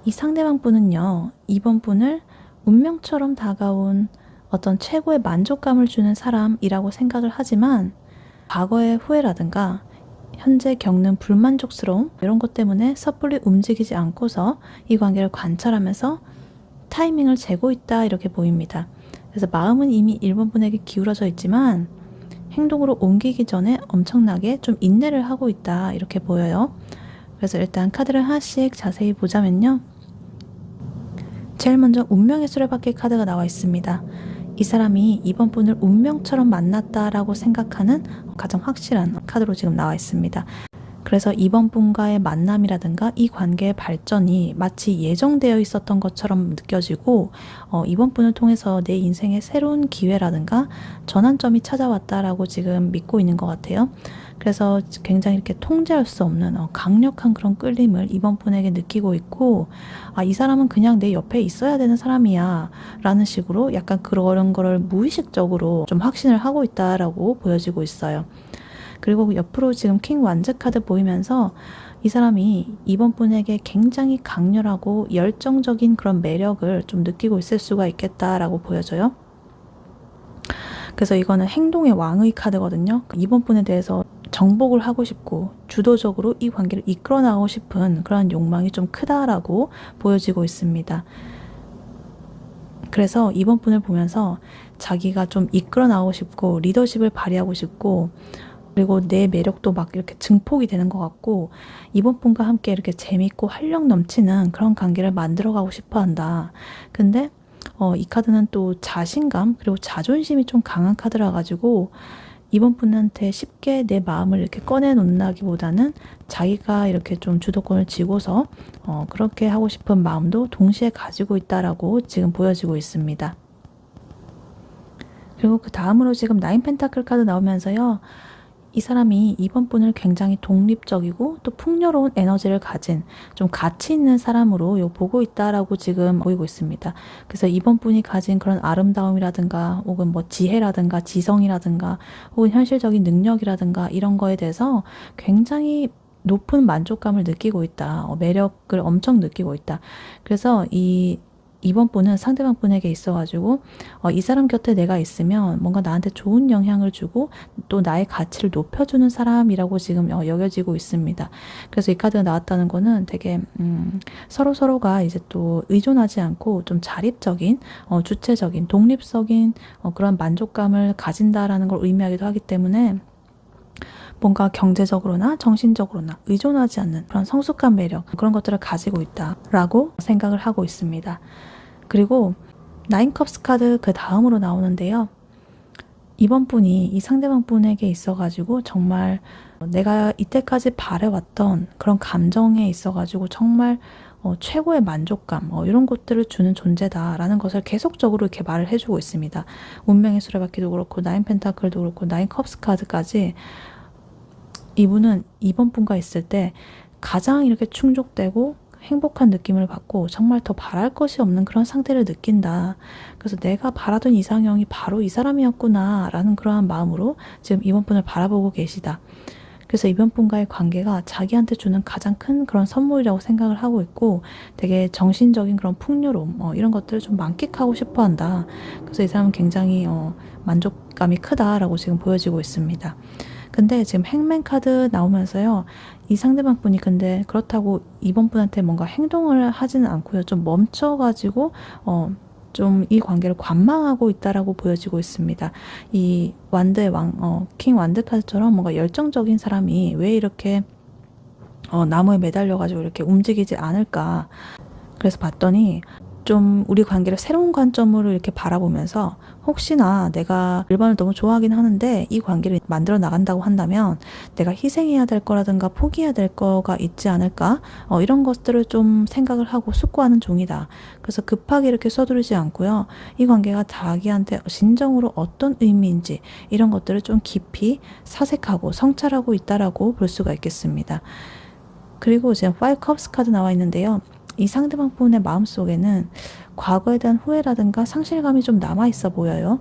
이 상대방 분은요, 2번 분을 운명처럼 다가온 어떤 최고의 만족감을 주는 사람이라고 생각을 하지만 과거의 후회라든가 현재 겪는 불만족스러움 이런 것 때문에 섣불리 움직이지 않고서 이 관계를 관찰하면서 타이밍을 재고 있다 이렇게 보입니다. 그래서 마음은 이미 1번 분에게 기울어져 있지만 행동으로 옮기기 전에 엄청나게 좀 인내를 하고 있다 이렇게 보여요. 그래서 일단 카드를 하나씩 자세히 보자면요. 제일 먼저 운명의 수레바퀴 카드가 나와 있습니다. 이 사람이 이번 분을 운명처럼 만났다라고 생각하는 가장 확실한 카드로 지금 나와 있습니다. 그래서 이번 분과의 만남이라든가 이 관계의 발전이 마치 예정되어 있었던 것처럼 느껴지고 이번 분을 통해서 내 인생의 새로운 기회라든가 전환점이 찾아왔다라고 지금 믿고 있는 것 같아요. 그래서 굉장히 이렇게 통제할 수 없는 강력한 그런 끌림을 이번 분에게 느끼고 있고 이 사람은 그냥 내 옆에 있어야 되는 사람이야 라는 식으로 약간 그런 거를 무의식적으로 좀 확신을 하고 있다라고 보여지고 있어요. 그리고 옆으로 지금 킹 완즈 카드 보이면서 이 사람이 이번 분에게 굉장히 강렬하고 열정적인 그런 매력을 좀 느끼고 있을 수가 있겠다라고 보여져요. 그래서 이거는 행동의 왕의 카드거든요. 이번 분에 대해서 정복을 하고 싶고 주도적으로 이 관계를 이끌어 나가고 싶은 그런 욕망이 좀 크다라고 보여지고 있습니다. 그래서 이번 분을 보면서 자기가 좀 이끌어 나가고 싶고 리더십을 발휘하고 싶고 그리고 내 매력도 막 이렇게 증폭이 되는 것 같고 이번 분과 함께 이렇게 재밌고 활력 넘치는 그런 관계를 만들어가고 싶어 한다. 근데 이 카드는 또 자신감 그리고 자존심이 좀 강한 카드라 가지고 이번 분한테 쉽게 내 마음을 이렇게 꺼내놓는다기보다는 자기가 이렇게 좀 주도권을 쥐고서 그렇게 하고 싶은 마음도 동시에 가지고 있다라고 지금 보여지고 있습니다. 그리고 그 다음으로 지금 나인 펜타클 카드 나오면서요. 이 사람이 이번 분을 굉장히 독립적이고 또 풍요로운 에너지를 가진 좀 가치 있는 사람으로 보고 있다라고 지금 보이고 있습니다. 그래서 이번 분이 가진 그런 아름다움이라든가 혹은 뭐 지혜라든가 지성이라든가 혹은 현실적인 능력이라든가 이런 거에 대해서 굉장히 높은 만족감을 느끼고 있다. 매력을 엄청 느끼고 있다. 그래서 이 이번 분은 상대방 분에게 있어가지고 이 사람 곁에 내가 있으면 뭔가 나한테 좋은 영향을 주고 또 나의 가치를 높여주는 사람이라고 지금 여겨지고 있습니다. 그래서 이 카드가 나왔다는 거는 되게 서로가 이제 또 의존하지 않고 좀 자립적인 주체적인 독립적인 그런 만족감을 가진다라는 걸 의미하기도 하기 때문에 뭔가 경제적으로나 정신적으로나 의존하지 않는 그런 성숙한 매력, 그런 것들을 가지고 있다라고 생각을 하고 있습니다. 그리고 나인컵스 카드 그 다음으로 나오는데요. 이번 분이 이 상대방 분에게 있어가지고 정말 내가 이때까지 바래왔던 그런 감정에 있어가지고 정말 최고의 만족감 이런 것들을 주는 존재다라는 것을 계속적으로 이렇게 말을 해주고 있습니다. 운명의 수레바퀴도 그렇고 나인 펜타클도 그렇고 나인 컵스 카드까지 이분은 이번 분과 있을 때 가장 이렇게 충족되고 행복한 느낌을 받고 정말 더 바랄 것이 없는 그런 상태를 느낀다. 그래서 내가 바라던 이상형이 바로 이 사람이었구나 라는 그러한 마음으로 지금 이번 분을 바라보고 계시다. 그래서 이번 분과의 관계가 자기한테 주는 가장 큰 그런 선물이라고 생각을 하고 있고 되게 정신적인 그런 풍요로움 이런 것들을 좀 만끽하고 싶어 한다. 그래서 이 사람은 굉장히 만족감이 크다라고 지금 보여지고 있습니다. 근데 지금 행맨 카드 나오면서요. 이 상대방 분이 근데 그렇다고 이번 분한테 뭔가 행동을 하지는 않고요. 좀 멈춰가지고 좀 이 관계를 관망하고 있다라고 보여지고 있습니다. 이 완드의 킹 완드 카드처럼 뭔가 열정적인 사람이 왜 이렇게 나무에 매달려가지고 이렇게 움직이지 않을까. 그래서 봤더니 좀 우리 관계를 새로운 관점으로 이렇게 바라보면서 혹시나 내가 일반을 너무 좋아하긴 하는데 이 관계를 만들어 나간다고 한다면 내가 희생해야 될 거라든가 포기해야 될 거가 있지 않을까 이런 것들을 좀 생각을 하고 숙고하는 중이다. 그래서 급하게 이렇게 서두르지 않고요. 이 관계가 자기한테 진정으로 어떤 의미인지 이런 것들을 좀 깊이 사색하고 성찰하고 있다라고 볼 수가 있겠습니다. 그리고 지금 5 컵스 카드 나와 있는데요. 이 상대방 분의 마음속에는 과거에 대한 후회라든가 상실감이 좀 남아있어 보여요.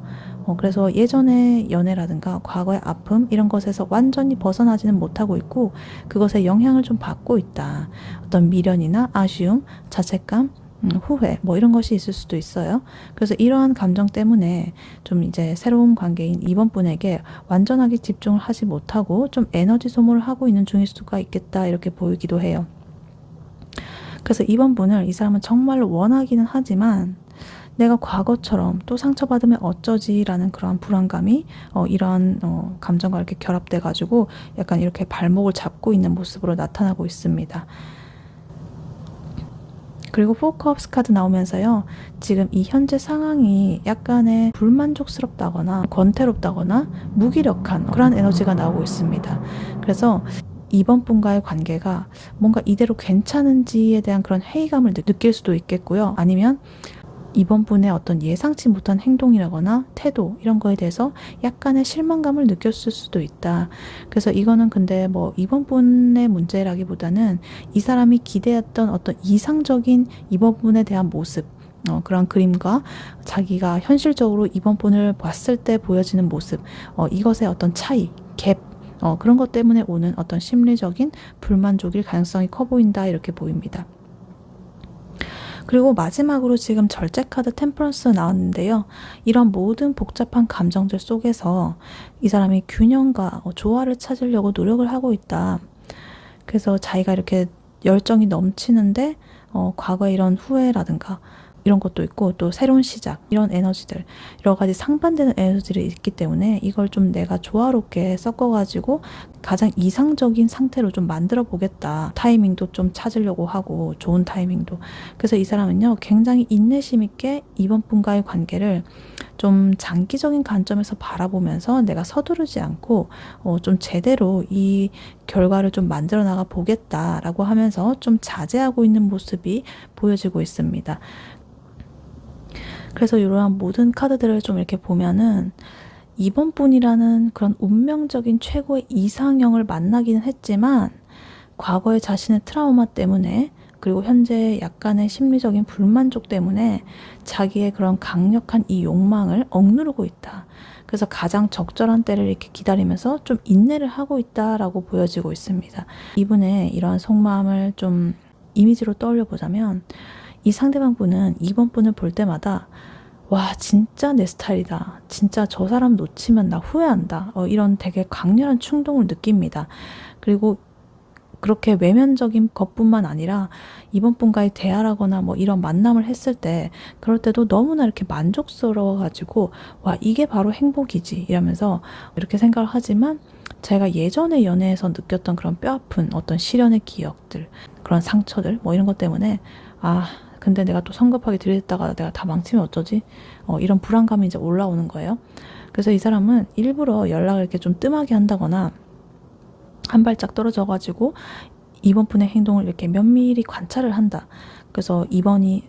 그래서 예전의 연애라든가 과거의 아픔 이런 것에서 완전히 벗어나지는 못하고 있고 그것에 영향을 좀 받고 있다. 어떤 미련이나 아쉬움, 자책감, 후회 이런 것이 있을 수도 있어요. 그래서 이러한 감정 때문에 좀 이제 새로운 관계인 이번 분에게 완전하게 집중을 하지 못하고 좀 에너지 소모를 하고 있는 중일 수가 있겠다 이렇게 보이기도 해요. 그래서 이번 분을 이 사람은 정말로 원하기는 하지만 내가 과거처럼 또 상처받으면 어쩌지라는 그런 불안감이 이런 감정과 이렇게 결합돼 가지고 약간 이렇게 발목을 잡고 있는 모습으로 나타나고 있습니다. 그리고 4 컵스 카드 나오면서요. 지금 이 현재 상황이 약간의 불만족스럽다거나 권태롭다거나 무기력한 그런 에너지가 나오고 있습니다. 그래서 이번 분과의 관계가 뭔가 이대로 괜찮은지에 대한 그런 회의감을 느낄 수도 있겠고요. 아니면 이번 분의 어떤 예상치 못한 행동이라거나 태도 이런 거에 대해서 약간의 실망감을 느꼈을 수도 있다. 그래서 이거는 근데 이번 분의 문제라기보다는 이 사람이 기대했던 어떤 이상적인 이번 분에 대한 모습 그런 그림과 자기가 현실적으로 이번 분을 봤을 때 보여지는 모습 이것의 어떤 차이, 갭 그런 것 때문에 오는 어떤 심리적인 불만족일 가능성이 커 보인다 이렇게 보입니다. 그리고 마지막으로 지금 절제 카드 템퍼런스 나왔는데요. 이런 모든 복잡한 감정들 속에서 이 사람이 균형과 조화를 찾으려고 노력을 하고 있다. 그래서 자기가 이렇게 열정이 넘치는데 과거의 이런 후회라든가 이런 것도 있고 또 새로운 시작 이런 에너지들 여러 가지 상반되는 에너지들이 있기 때문에 이걸 좀 내가 조화롭게 섞어가지고 가장 이상적인 상태로 좀 만들어 보겠다. 타이밍도 좀 찾으려고 하고 좋은 타이밍도. 그래서 이 사람은요 굉장히 인내심 있게 이번 분과의 관계를 좀 장기적인 관점에서 바라보면서 내가 서두르지 않고 좀 제대로 이 결과를 좀 만들어 나가 보겠다라고 하면서 좀 자제하고 있는 모습이 보여지고 있습니다. 그래서 이러한 모든 카드들을 좀 이렇게 보면은 이번 분이라는 그런 운명적인 최고의 이상형을 만나기는 했지만 과거의 자신의 트라우마 때문에 그리고 현재 약간의 심리적인 불만족 때문에 자기의 그런 강력한 이 욕망을 억누르고 있다. 그래서 가장 적절한 때를 이렇게 기다리면서 좀 인내를 하고 있다라고 보여지고 있습니다. 이분의 이러한 속마음을 좀 이미지로 떠올려 보자면 이 상대방 분은 이번 분을 볼 때마다 와, 진짜 내 스타일이다. 진짜 저 사람 놓치면 나 후회한다. 이런 되게 강렬한 충동을 느낍니다. 그리고 그렇게 외면적인 것뿐만 아니라 이번 분과의 대화라거나 뭐 이런 만남을 했을 때 그럴 때도 너무나 이렇게 만족스러워가지고 와, 이게 바로 행복이지 이러면서 이렇게 생각을 하지만 제가 예전에 연애에서 느꼈던 그런 뼈아픈 어떤 시련의 기억들, 그런 상처들 뭐 이런 것 때문에 근데 내가 또 성급하게 들이댔다가 내가 다 망치면 어쩌지? 이런 불안감이 이제 올라오는 거예요. 그래서 이 사람은 일부러 연락을 이렇게 좀 뜸하게 한다거나 한 발짝 떨어져가지고 이번 분의 행동을 이렇게 면밀히 관찰을 한다. 그래서 이번이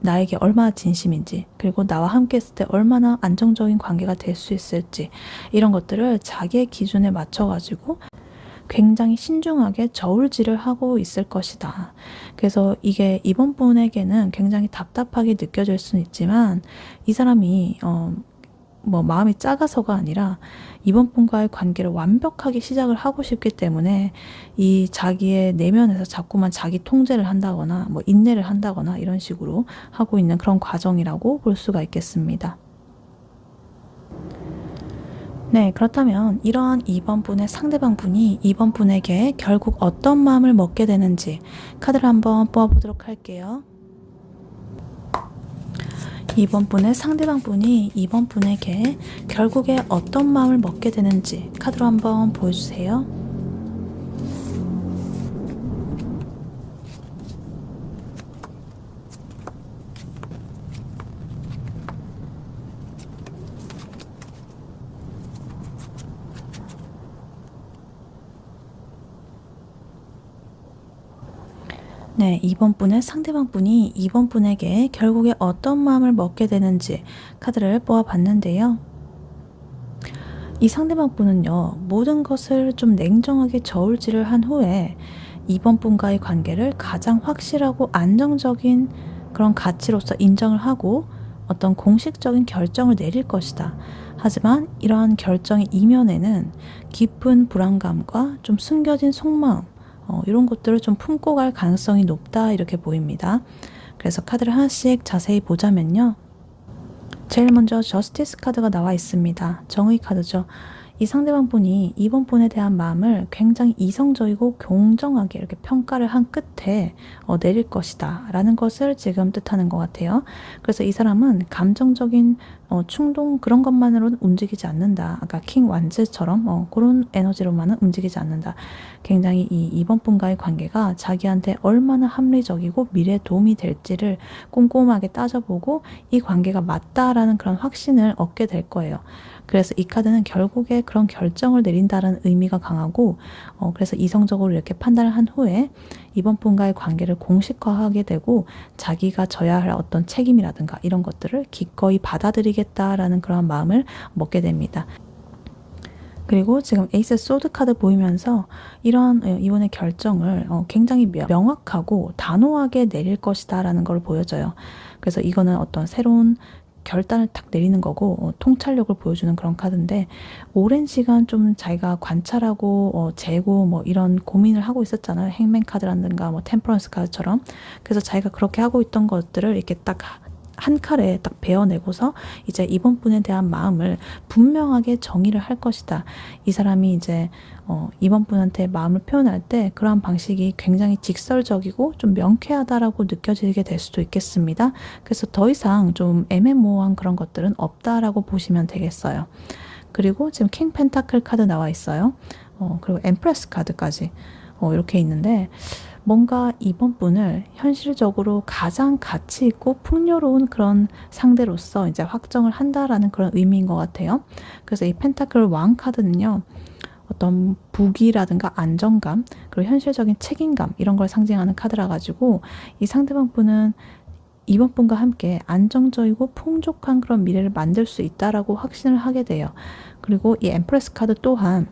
나에게 얼마나 진심인지, 그리고 나와 함께 했을 때 얼마나 안정적인 관계가 될 수 있을지, 이런 것들을 자기의 기준에 맞춰가지고 굉장히 신중하게 저울질을 하고 있을 것이다. 그래서 이게 이번 분에게는 굉장히 답답하게 느껴질 수는 있지만 이 사람이 뭐 마음이 작아서가 아니라 이번 분과의 관계를 완벽하게 시작을 하고 싶기 때문에 이 자기의 내면에서 자꾸만 자기 통제를 한다거나 뭐 인내를 한다거나 이런 식으로 하고 있는 그런 과정이라고 볼 수가 있겠습니다. 네, 그렇다면 이러한 2번 분의 상대방 분이 2번 분에게 결국 어떤 마음을 먹게 되는지 카드를 한번 뽑아보도록 할게요. 2번 분의 상대방 분이 2번 분에게 결국에 어떤 마음을 먹게 되는지 카드로 한번 보여주세요. 네, 2번 분의 상대방 분이 2번 분에게 결국에 어떤 마음을 먹게 되는지 카드를 뽑아봤는데요. 이 상대방 분은요, 모든 것을 좀 냉정하게 저울질을 한 후에 2번 분과의 관계를 가장 확실하고 안정적인 그런 가치로서 인정을 하고 어떤 공식적인 결정을 내릴 것이다. 하지만 이러한 결정의 이면에는 깊은 불안감과 좀 숨겨진 속마음, 이런 것들을 좀 품고 갈 가능성이 높다 이렇게 보입니다. 그래서 카드를 하나씩 자세히 보자면요. 제일 먼저 저스티스 카드가 나와 있습니다. 정의 카드죠. 이 상대방 분이 이번 분에 대한 마음을 굉장히 이성적이고 공정하게 이렇게 평가를 한 끝에 내릴 것이다 라는 것을 지금 뜻하는 것 같아요. 그래서 이 사람은 감정적인 충동 그런 것만으로는 움직이지 않는다. 아까 킹 완즈처럼 그런 에너지로만은 움직이지 않는다. 굉장히 이 이번 분과의 관계가 자기한테 얼마나 합리적이고 미래에 도움이 될지를 꼼꼼하게 따져보고 이 관계가 맞다라는 그런 확신을 얻게 될 거예요. 그래서 이 카드는 결국에 그런 결정을 내린다는 의미가 강하고 그래서 이성적으로 이렇게 판단을 한 후에 이번 분과의 관계를 공식화하게 되고 자기가 져야 할 어떤 책임이라든가 이런 것들을 기꺼이 받아들이겠다라는 그런 마음을 먹게 됩니다. 그리고 지금 에이스 소드 카드 보이면서 이런 이번의 결정을 굉장히 명확하고 단호하게 내릴 것이다 라는 걸 보여줘요. 그래서 이거는 어떤 새로운 결단을 탁 내리는 거고 통찰력을 보여주는 그런 카드인데 오랜 시간 좀 자기가 관찰하고 재고 뭐 이런 고민을 하고 있었잖아요. 행맨 카드라든가 뭐 템퍼런스 카드처럼. 그래서 자기가 그렇게 하고 있던 것들을 이렇게 딱 한 칼에 딱 베어내고서 이제 이번 분에 대한 마음을 분명하게 정의를 할 것이다. 이 사람이 이제 이번 분한테 마음을 표현할 때 그러한 방식이 굉장히 직설적이고 좀 명쾌하다라고 느껴지게 될 수도 있겠습니다. 그래서 더 이상 좀 애매모호한 그런 것들은 없다라고 보시면 되겠어요. 그리고 지금 킹 펜타클 카드 나와 있어요. 그리고 엠프레스 카드까지 이렇게 있는데 뭔가 이번 분을 현실적으로 가장 가치 있고 풍요로운 그런 상대로서 이제 확정을 한다라는 그런 의미인 것 같아요. 그래서 이 펜타클 왕 카드는요. 어떤 부귀라든가 안정감, 그리고 현실적인 책임감 이런 걸 상징하는 카드라 가지고 이 상대방 분은 이번 분과 함께 안정적이고 풍족한 그런 미래를 만들 수 있다라고 확신을 하게 돼요. 그리고 이 엠프레스 카드 또한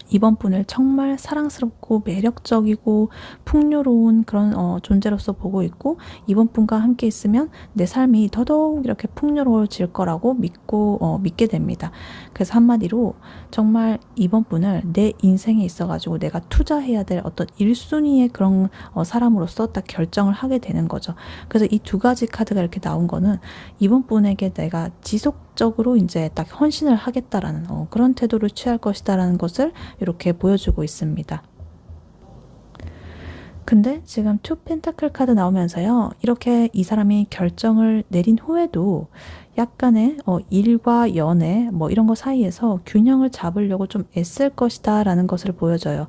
이번 분을 정말 사랑스럽고 매력적이고 풍요로운 그런 존재로서 보고 있고, 이번 분과 함께 있으면 내 삶이 더더욱 이렇게 풍요로워질 거라고 믿게 됩니다. 그래서 한마디로 정말 이번 분을 내 인생에 있어가지고 내가 투자해야 될 어떤 1순위의 그런 사람으로서 딱 결정을 하게 되는 거죠. 그래서 이 두 가지 카드가 이렇게 나온 거는 이번 분에게 내가 지속적으로 이제 딱 헌신을 하겠다라는 그런 태도를 취할 것이다라는 것을 이렇게 보여주고 있습니다. 근데 지금 투 펜타클 카드 나오면서요, 이렇게 이 사람이 결정을 내린 후에도 약간의 일과 연애 뭐 이런 거 사이에서 균형을 잡으려고 좀 애쓸 것이다 라는 것을 보여줘요.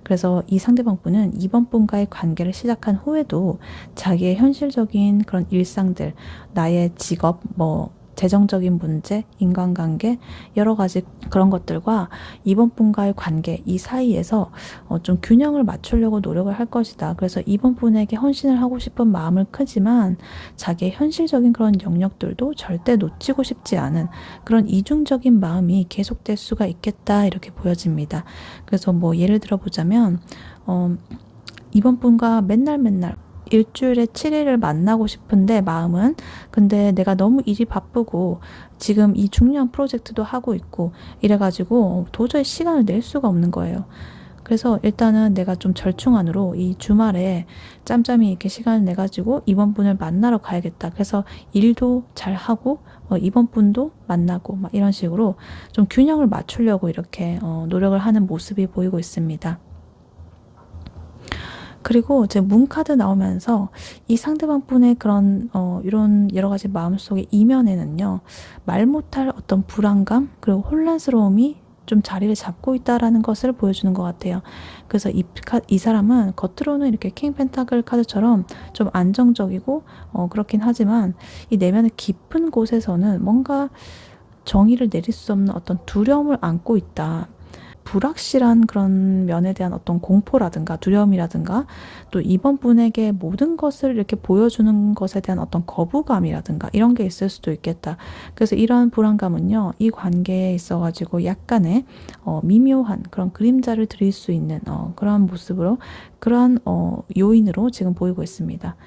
그래서 이 상대방 분은 이번 분과의 관계를 시작한 후에도 자기의 현실적인 그런 일상들, 나의 직업, 뭐 재정적인 문제, 인간관계, 여러 가지 그런 것들과 이번 분과의 관계, 이 사이에서 좀 균형을 맞추려고 노력을 할 것이다. 그래서 이번 분에게 헌신을 하고 싶은 마음은 크지만 자기의 현실적인 그런 영역들도 절대 놓치고 싶지 않은 그런 이중적인 마음이 계속될 수가 있겠다, 이렇게 보여집니다. 그래서 뭐 예를 들어 보자면 이번 분과 맨날 일주일에 7일을 만나고 싶은데 마음은, 근데 내가 너무 일이 바쁘고 지금 이 중요한 프로젝트도 하고 있고 이래가지고 도저히 시간을 낼 수가 없는 거예요. 그래서 일단은 내가 좀 절충안으로 이 주말에 짬짬이 이렇게 시간을 내가지고 이번 분을 만나러 가야겠다. 그래서 일도 잘 하고 이번 분도 만나고 막 이런 식으로 좀 균형을 맞추려고 이렇게 노력을 하는 모습이 보이고 있습니다. 그리고 제 문카드 나오면서 이 상대방 분의 그런 이런 여러 가지 마음속의 이면에는요, 말 못할 어떤 불안감 그리고 혼란스러움이 좀 자리를 잡고 있다라는 것을 보여주는 것 같아요. 그래서 이 사람은 겉으로는 이렇게 킹 펜타클 카드처럼 좀 안정적이고 그렇긴 하지만 이 내면의 깊은 곳에서는 뭔가 정의를 내릴 수 없는 어떤 두려움을 안고 있다. 불확실한 그런 면에 대한 어떤 공포라든가 두려움이라든가, 또 이번 분에게 모든 것을 이렇게 보여주는 것에 대한 어떤 거부감이라든가 이런 게 있을 수도 있겠다. 그래서 이런 불안감은요, 이 관계에 있어가지고 약간의 미묘한 그런 그림자를 드릴 수 있는 그런 모습으로, 그런 요인으로 지금 보이고 있습니다.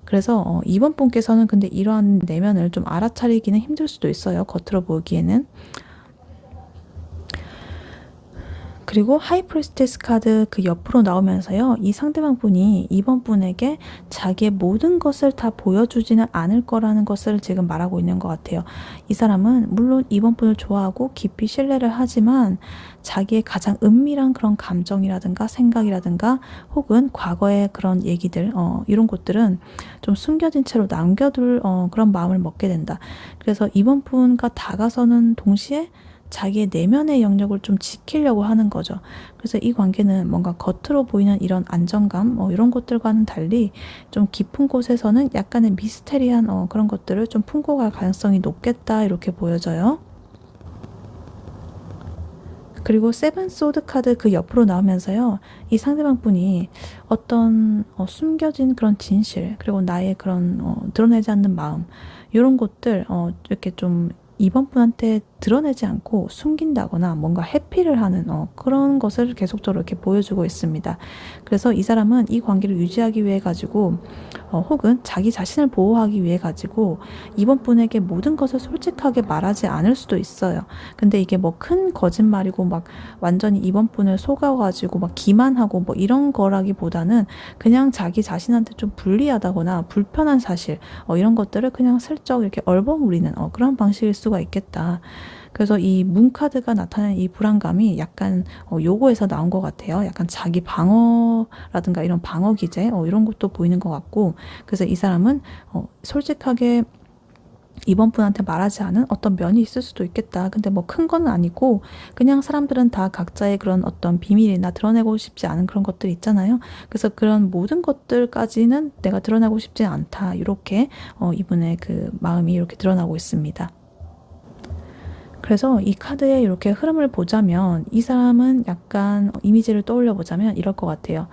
그래서 이번 분께서는 근데 이러한 내면을 좀 알아차리기는 힘들 수도 있어요. 겉으로 보기에는. 그리고 하이프리스티스 카드 그 옆으로 나오면서요, 이 상대방 분이 이번 분에게 자기의 모든 것을 다 보여주지는 않을 거라는 것을 지금 말하고 있는 것 같아요. 이 사람은 물론 이번 분을 좋아하고 깊이 신뢰를 하지만 자기의 가장 은밀한 그런 감정이라든가 생각이라든가 혹은 과거의 그런 얘기들 이런 것들은 좀 숨겨진 채로 남겨둘 그런 마음을 먹게 된다. 그래서 이번 분과 다가서는 동시에 자기의 내면의 영역을 좀 지키려고 하는 거죠. 그래서 이 관계는 뭔가 겉으로 보이는 이런 안정감 이런 것들과는 달리 좀 깊은 곳에서는 약간의 미스테리한 그런 것들을 좀 품고 갈 가능성이 높겠다, 이렇게 보여져요. 그리고 세븐 소드 카드 그 옆으로 나오면서요, 이 상대방 분이 어떤 숨겨진 그런 진실, 그리고 나의 그런 드러내지 않는 마음, 이런 것들 이렇게 좀 이번 분한테 드러내지 않고 숨긴다거나 뭔가 회피를 하는 그런 것을 계속적으로 이렇게 보여주고 있습니다. 그래서 이 사람은 이 관계를 유지하기 위해 가지고 혹은 자기 자신을 보호하기 위해 가지고 이번 분에게 모든 것을 솔직하게 말하지 않을 수도 있어요. 근데 이게 뭐 큰 거짓말이고 막 완전히 이번 분을 속아가지고 막 기만하고 뭐 이런 거라기보다는 그냥 자기 자신한테 좀 불리하다거나 불편한 사실 이런 것들을 그냥 슬쩍 이렇게 얼버무리는 그런 방식일 수가 있겠다. 그래서 이 문카드가 나타내는 이 불안감이 약간 요거에서 나온 것 같아요. 약간 자기 방어라든가 이런 방어 기제 이런 것도 보이는 것 같고, 그래서 이 사람은 솔직하게 이번 분한테 말하지 않은 어떤 면이 있을 수도 있겠다. 근데 뭐 큰 건 아니고 그냥 사람들은 다 각자의 그런 어떤 비밀이나 드러내고 싶지 않은 그런 것들이 있잖아요. 그래서 그런 모든 것들까지는 내가 드러내고 싶지 않다. 이렇게 이분의 그 마음이 이렇게 드러나고 있습니다. 그래서 이 카드의 이렇게 흐름을 보자면 이 사람은 약간 이미지를 떠올려 보자면 이럴 것 같아요.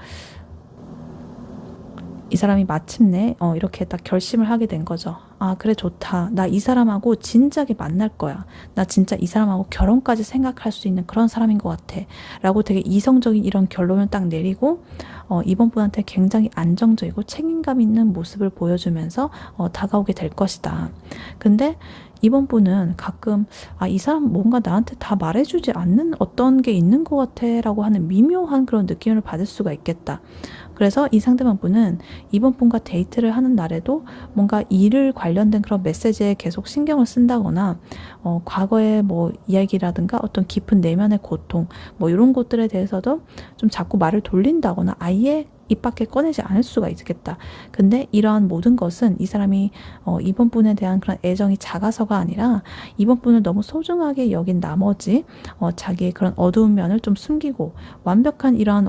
이 사람이 마침내 이렇게 딱 결심을 하게 된 거죠. 아, 그래, 좋다. 나 이 사람하고 진작에 만날 거야. 나 진짜 이 사람하고 결혼까지 생각할 수 있는 그런 사람인 것 같아. 라고 되게 이성적인 이런 결론을 딱 내리고 이번 분한테 굉장히 안정적이고 책임감 있는 모습을 보여주면서 다가오게 될 것이다. 근데 이번 분은 가끔 이 사람 뭔가 나한테 다 말해주지 않는 어떤 게 있는 것 같아 라고 하는 미묘한 그런 느낌을 받을 수가 있겠다. 그래서 이 상대방 분은 이번 분과 데이트를 하는 날에도 뭔가 일을 관련된 그런 메시지에 계속 신경을 쓴다거나 과거의 뭐 이야기라든가 어떤 깊은 내면의 고통 뭐 이런 것들에 대해서도 좀 자꾸 말을 돌린다거나 아예 입 밖에 꺼내지 않을 수가 있겠다. 근데 이러한 모든 것은 이 사람이 이번 분에 대한 그런 애정이 작아서가 아니라 이번 분을 너무 소중하게 여긴 나머지 자기의 그런 어두운 면을 좀 숨기고 완벽한 이러한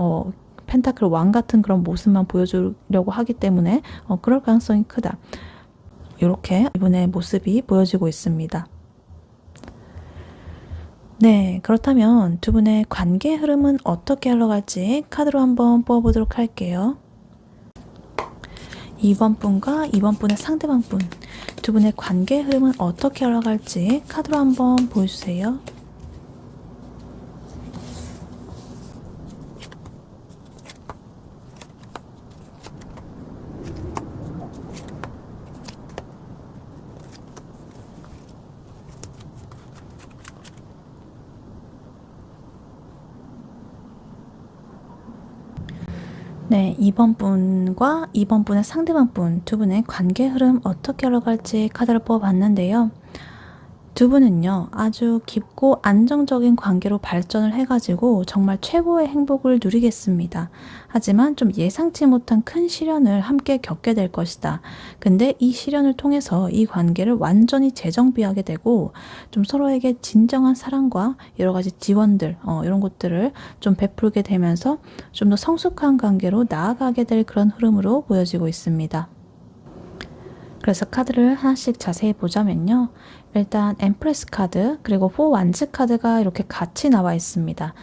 펜타클 왕 같은 그런 모습만 보여주려고 하기 때문에 그럴 가능성이 크다. 이렇게 이분의 모습이 보여지고 있습니다. 네, 그렇다면 두 분의 관계 흐름은 어떻게 흘러갈지 카드로 한번 뽑아보도록 할게요. 2번 분과 2번 분의 상대방 분, 두 분의 관계 흐름은 어떻게 흘러갈지 카드로 한번 보여주세요. 네, 2번 분과 2번 분의 상대방 분, 두 분의 관계 흐름 어떻게 흘러갈지 카드를 뽑아봤는데요. 두 분은요, 아주 깊고 안정적인 관계로 발전을 해가지고 정말 최고의 행복을 누리겠습니다. 하지만 좀 예상치 못한 큰 시련을 함께 겪게 될 것이다. 근데 이 시련을 통해서 이 관계를 완전히 재정비하게 되고 좀 서로에게 진정한 사랑과 여러 가지 지원들, 이런 것들을 좀 베풀게 되면서 좀 더 성숙한 관계로 나아가게 될 그런 흐름으로 보여지고 있습니다. 그래서 카드를 하나씩 자세히 보자면요. 일단 엠프레스 카드 그리고 4 완즈 카드가 이렇게 같이 나와 있습니다.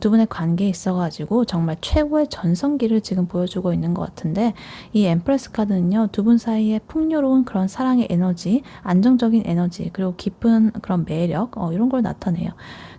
두 분의 관계에 있어가지고 정말 최고의 전성기를 지금 보여주고 있는 것 같은데 이 엠프레스 카드는요. 두 분 사이에 풍요로운 그런 사랑의 에너지, 안정적인 에너지 그리고 깊은 그런 매력 이런 걸 나타내요.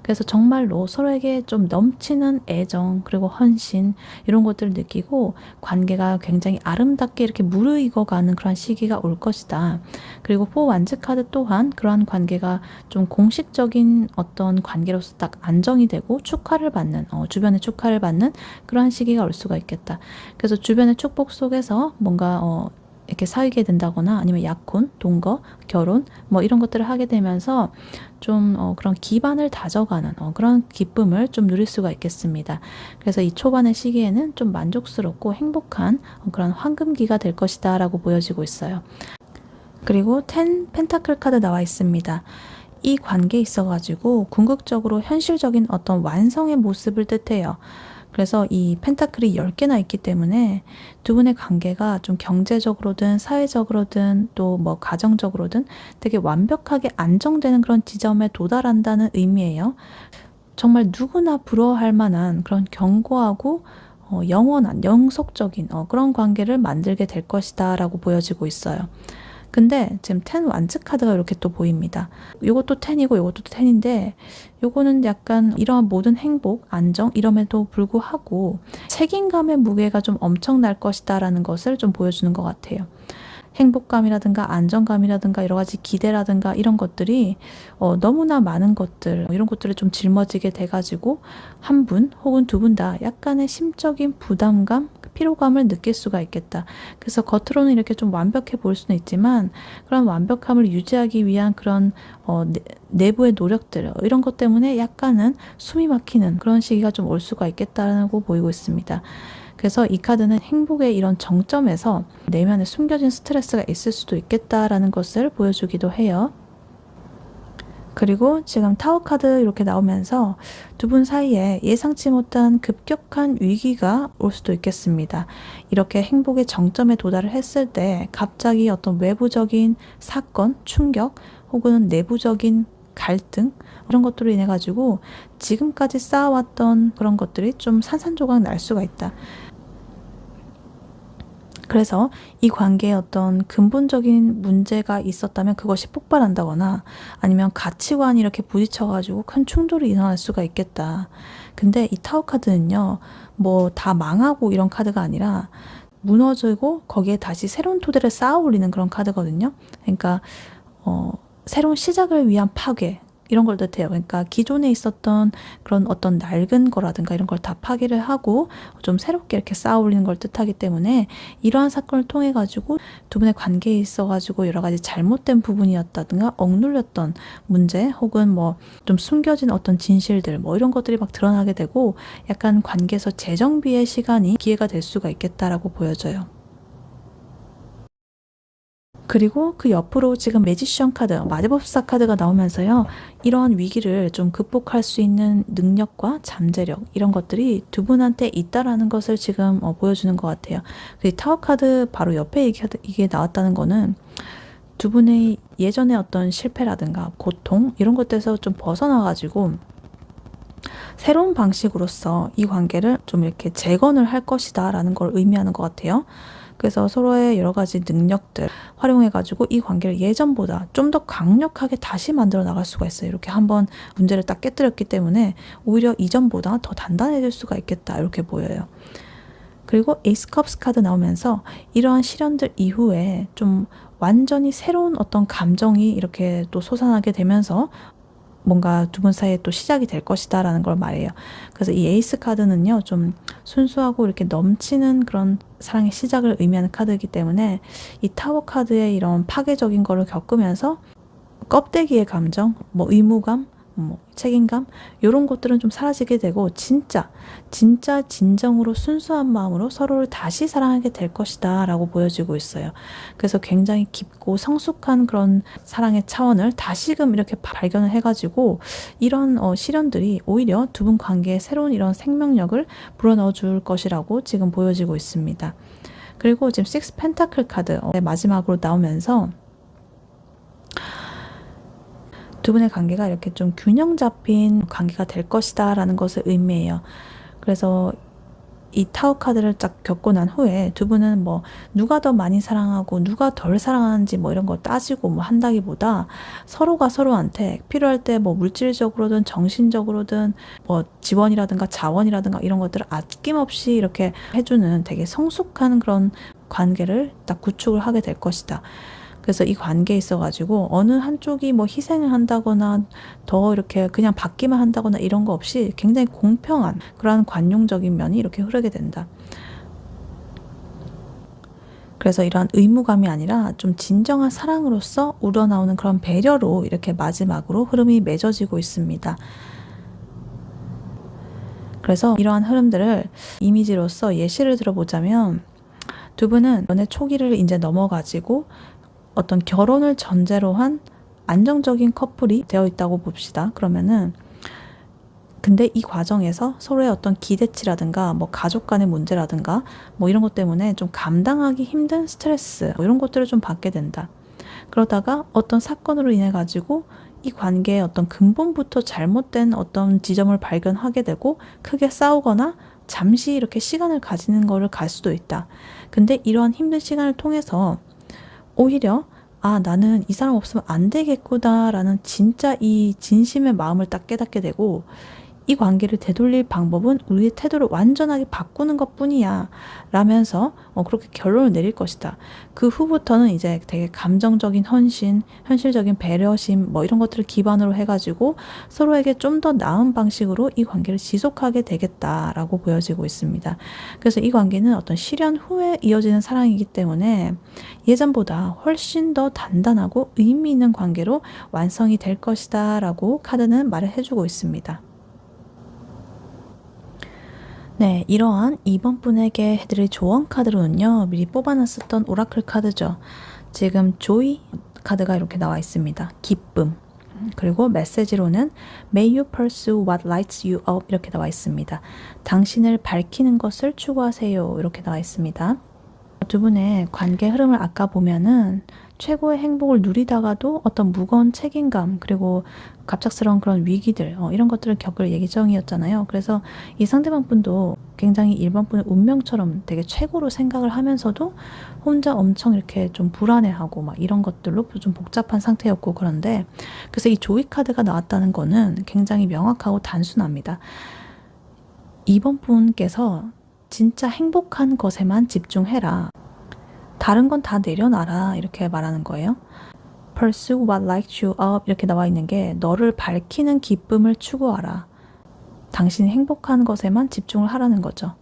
그래서 정말로 서로에게 좀 넘치는 애정 그리고 헌신 이런 것들을 느끼고 관계가 굉장히 아름답게 이렇게 무르익어가는 그런 시기가 올 것이다. 그리고 4 완즈 카드 또한 그러한 관계가 좀 공식적인 어떤 관계로서 딱 안정이 되고 축하를 받는 주변의 축하를 받는 그러한 시기가 올 수가 있겠다. 그래서 주변의 축복 속에서 뭔가 이렇게 사귀게 된다거나 아니면 약혼, 동거, 결혼 뭐 이런 것들을 하게 되면서 좀 그런 기반을 다져가는 그런 기쁨을 좀 누릴 수가 있겠습니다. 그래서 이 초반의 시기에는 좀 만족스럽고 행복한 그런 황금기가 될 것이다 라고 보여지고 있어요. 그리고 10 펜타클 카드 나와 있습니다. 이 관계에 있어가지고 궁극적으로 현실적인 어떤 완성의 모습을 뜻해요. 그래서 이 펜타클이 10개나 있기 때문에 두 분의 관계가 좀 경제적으로든 사회적으로든 또 뭐 가정적으로든 되게 완벽하게 안정되는 그런 지점에 도달한다는 의미예요. 정말 누구나 부러워할 만한 그런 견고하고 영원한 영속적인 그런 관계를 만들게 될 것이다 라고 보여지고 있어요. 근데 지금 10 완즈 카드가 이렇게 또 보입니다. 요것도 10이고 요것도 10인데 요거는 약간 이러한 모든 행복, 안정 이럼에도 불구하고 책임감의 무게가 좀 엄청날 것이다 라는 것을 좀 보여주는 것 같아요. 행복감이라든가 안정감이라든가 여러 가지 기대라든가 이런 것들이 너무나 많은 것들 이런 것들을 좀 짊어지게 돼가지고 한 분 혹은 두 분 다 약간의 심적인 부담감, 피로감을 느낄 수가 있겠다. 그래서 겉으로는 이렇게 좀 완벽해 보일 수는 있지만 그런 완벽함을 유지하기 위한 그런 내부의 노력들 이런 것 때문에 약간은 숨이 막히는 그런 시기가 좀 올 수가 있겠다고 보이고 있습니다. 그래서 이 카드는 행복의 이런 정점에서 내면에 숨겨진 스트레스가 있을 수도 있겠다라는 것을 보여주기도 해요. 그리고 지금 타워 카드 이렇게 나오면서 두 분 사이에 예상치 못한 급격한 위기가 올 수도 있겠습니다. 이렇게 행복의 정점에 도달을 했을 때 갑자기 어떤 외부적인 사건, 충격 혹은 내부적인 갈등 이런 것들로 인해 가지고 지금까지 쌓아왔던 그런 것들이 좀 산산조각 날 수가 있다. 그래서 이 관계에 어떤 근본적인 문제가 있었다면 그것이 폭발한다거나 아니면 가치관이 이렇게 부딪혀가지고 큰 충돌이 일어날 수가 있겠다. 근데 이 타워 카드는요, 뭐 다 망하고 이런 카드가 아니라 무너지고 거기에 다시 새로운 토대를 쌓아 올리는 그런 카드거든요. 그러니까 새로운 시작을 위한 파괴, 이런 걸 뜻해요. 그러니까 기존에 있었던 그런 어떤 낡은 거라든가 이런 걸 다 파괴를 하고 좀 새롭게 이렇게 쌓아 올리는 걸 뜻하기 때문에 이러한 사건을 통해 가지고 두 분의 관계에 있어 가지고 여러 가지 잘못된 부분이었다든가 억눌렸던 문제 혹은 뭐 좀 숨겨진 어떤 진실들 뭐 이런 것들이 막 드러나게 되고 약간 관계에서 재정비의 시간이 기회가 될 수가 있겠다라고 보여져요. 그리고 그 옆으로 지금 매지션 카드, 마법사 카드가 나오면서요. 이런 위기를 좀 극복할 수 있는 능력과 잠재력 이런 것들이 두 분한테 있다라는 것을 지금 보여주는 것 같아요. 그 타워 카드 바로 옆에 이게 나왔다는 거는 두 분의 예전에 어떤 실패라든가 고통 이런 것들에서 좀 벗어나가지고 새로운 방식으로서 이 관계를 좀 이렇게 재건을 할 것이다 라는 걸 의미하는 것 같아요. 그래서 서로의 여러 가지 능력들 활용해가지고 이 관계를 예전보다 좀 더 강력하게 다시 만들어 나갈 수가 있어요. 이렇게 한번 문제를 딱 깨뜨렸기 때문에 오히려 이전보다 더 단단해질 수가 있겠다 이렇게 보여요. 그리고 에이스 컵스 카드 나오면서 이러한 시련들 이후에 좀 완전히 새로운 어떤 감정이 이렇게 또 솟아나게 되면서 뭔가 두 분 사이에 또 시작이 될 것이다 라는 걸 말해요. 그래서 이 에이스 카드는요, 좀 순수하고 이렇게 넘치는 그런 사랑의 시작을 의미하는 카드이기 때문에 이 타워 카드의 이런 파괴적인 거를 겪으면서 껍데기의 감정, 뭐 의무감, 뭐 책임감 이런 것들은 좀 사라지게 되고 진짜 진정으로 순수한 마음으로 서로를 다시 사랑하게 될 것이다 라고 보여지고 있어요. 그래서 굉장히 깊고 성숙한 그런 사랑의 차원을 다시금 이렇게 발견을 해가지고 이런 시련들이 오히려 두 분 관계에 새로운 이런 생명력을 불어넣어 줄 것이라고 지금 보여지고 있습니다. 그리고 지금 6 펜타클 카드 마지막으로 나오면서 두 분의 관계가 이렇게 좀 균형 잡힌 관계가 될 것이다 라는 것을 의미해요. 그래서 이 타워 카드를 쫙 겪고 난 후에 두 분은 뭐 누가 더 많이 사랑하고 누가 덜 사랑하는지 뭐 이런 거 따지고 뭐 한다기보다 서로가 서로한테 필요할 때 뭐 물질적으로든 정신적으로든 뭐 지원이라든가 자원이라든가 이런 것들을 아낌없이 이렇게 해주는 되게 성숙한 그런 관계를 딱 구축을 하게 될 것이다. 그래서 이 관계에 있어가지고 어느 한쪽이 뭐 희생을 한다거나 더 이렇게 그냥 받기만 한다거나 이런 거 없이 굉장히 공평한 그런 관용적인 면이 이렇게 흐르게 된다. 그래서 이러한 의무감이 아니라 좀 진정한 사랑으로서 우러나오는 그런 배려로 이렇게 마지막으로 흐름이 맺어지고 있습니다. 그래서 이러한 흐름들을 이미지로서 예시를 들어보자면 두 분은 연애 초기를 이제 넘어가지고 어떤 결혼을 전제로 한 안정적인 커플이 되어 있다고 봅시다. 그러면은 근데 이 과정에서 서로의 어떤 기대치라든가 뭐 가족 간의 문제라든가 뭐 이런 것 때문에 좀 감당하기 힘든 스트레스 뭐 이런 것들을 좀 받게 된다. 그러다가 어떤 사건으로 인해 가지고 이 관계의 어떤 근본부터 잘못된 어떤 지점을 발견하게 되고 크게 싸우거나 잠시 이렇게 시간을 가지는 거를 갈 수도 있다. 근데 이러한 힘든 시간을 통해서 오히려 나는 이 사람 없으면 안 되겠구나 라는 진짜 이 진심의 마음을 딱 깨닫게 되고 이 관계를 되돌릴 방법은 우리의 태도를 완전하게 바꾸는 것 뿐이야 라면서 그렇게 결론을 내릴 것이다. 그 후부터는 이제 되게 감정적인 헌신, 현실적인 배려심 뭐 이런 것들을 기반으로 해가지고 서로에게 좀 더 나은 방식으로 이 관계를 지속하게 되겠다라고 보여지고 있습니다. 그래서 이 관계는 어떤 시련 후에 이어지는 사랑이기 때문에 예전보다 훨씬 더 단단하고 의미 있는 관계로 완성이 될 것이다 라고 카드는 말을 해주고 있습니다. 네, 이러한 이번 분에게 해드릴 조언 카드로는요, 미리 뽑아놨었던 오라클 카드죠. 지금 조이 카드가 이렇게 나와 있습니다. 기쁨. 그리고 메시지로는 May you pursue what lights you up 이렇게 나와 있습니다. 당신을 밝히는 것을 추구하세요 이렇게 나와 있습니다. 두 분의 관계 흐름을 아까 보면은 최고의 행복을 누리다가도 어떤 무거운 책임감 그리고 갑작스러운 그런 위기들 이런 것들을 겪을 예정이었잖아요. 그래서 이 상대방 분도 굉장히 1번 분의 운명처럼 되게 최고로 생각을 하면서도 혼자 엄청 이렇게 좀 불안해하고 막 이런 것들로 좀 복잡한 상태였고 그런데 그래서 이 조이 카드가 나왔다는 거는 굉장히 명확하고 단순합니다. 2번 분께서 진짜 행복한 것에만 집중해라. 다른 건 다 내려놔라 이렇게 말하는 거예요. Pursue what lights you up 이렇게 나와 있는 게 너를 밝히는 기쁨을 추구하라. 당신이 행복한 것에만 집중을 하라는 거죠.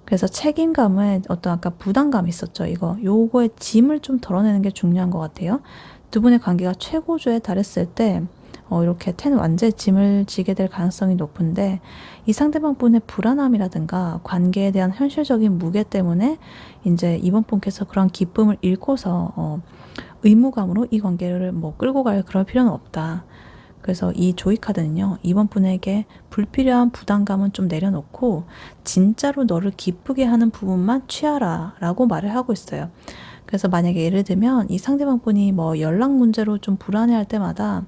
그래서 책임감에 어떤 아까 부담감이 있었죠. 요거의 짐을 좀 덜어내는 게 중요한 것 같아요. 두 분의 관계가 최고조에 달했을 때 이렇게 완전히 짐을 지게 될 가능성이 높은데 이 상대방 분의 불안함이라든가 관계에 대한 현실적인 무게 때문에 이제 이번 분께서 그런 기쁨을 잃고서 의무감으로 이 관계를 뭐 끌고 갈 그럴 필요는 없다. 그래서 이 조이 카드는요, 이번 분에게 불필요한 부담감은 좀 내려놓고 진짜로 너를 기쁘게 하는 부분만 취하라 라고 말을 하고 있어요. 그래서 만약에 예를 들면 이 상대방 분이 뭐 연락 문제로 좀 불안해할 때마다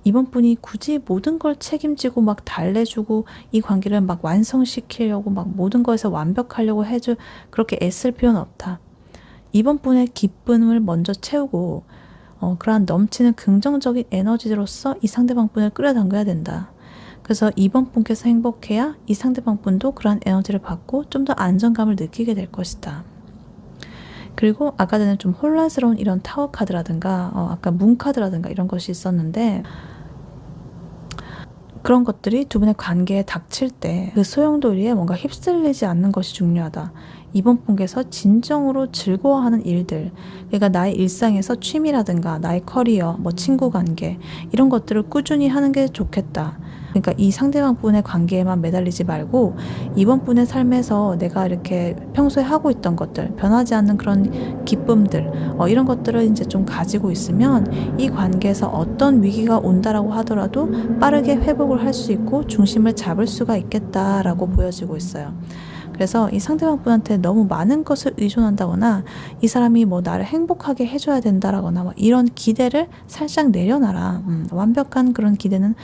이번 분이 굳이 모든 걸 책임지고 막 달래주고 이 관계를 막 완성시키려고 막 모든 거에서 완벽하려고 그렇게 애쓸 필요는 없다. 이번 분의 기쁨을 먼저 채우고 그러한 넘치는 긍정적인 에너지로서 이 상대방 분을 끌어당겨야 된다. 그래서 이번 분께서 행복해야 이 상대방 분도 그러한 에너지를 받고 좀 더 안정감을 느끼게 될 것이다. 그리고 아까 전에 좀 혼란스러운 이런 타워 카드라든가 아까 문 카드라든가 이런 것이 있었는데 그런 것들이 두 분의 관계에 닥칠 때 그 소용돌이에 뭔가 휩쓸리지 않는 것이 중요하다. 이번 분께서 진정으로 즐거워하는 일들, 그러니까 나의 일상에서 취미라든가 나의 커리어, 뭐 친구 관계 이런 것들을 꾸준히 하는 게 좋겠다. 그러니까 이 상대방 분의 관계에만 매달리지 말고 이번 분의 삶에서 내가 이렇게 평소에 하고 있던 것들, 변하지 않는 그런 기쁨들 이런 것들을 이제 좀 가지고 있으면 이 관계에서 어떤 위기가 온다라고 하더라도 빠르게 회복을 할 수 있고 중심을 잡을 수가 있겠다라고 보여지고 있어요. 그래서 이 상대방 분한테 너무 많은 것을 의존한다거나 이 사람이 뭐 나를 행복하게 해줘야 된다라거나 뭐 이런 기대를 살짝 내려놔라. 완벽한 그런 기대는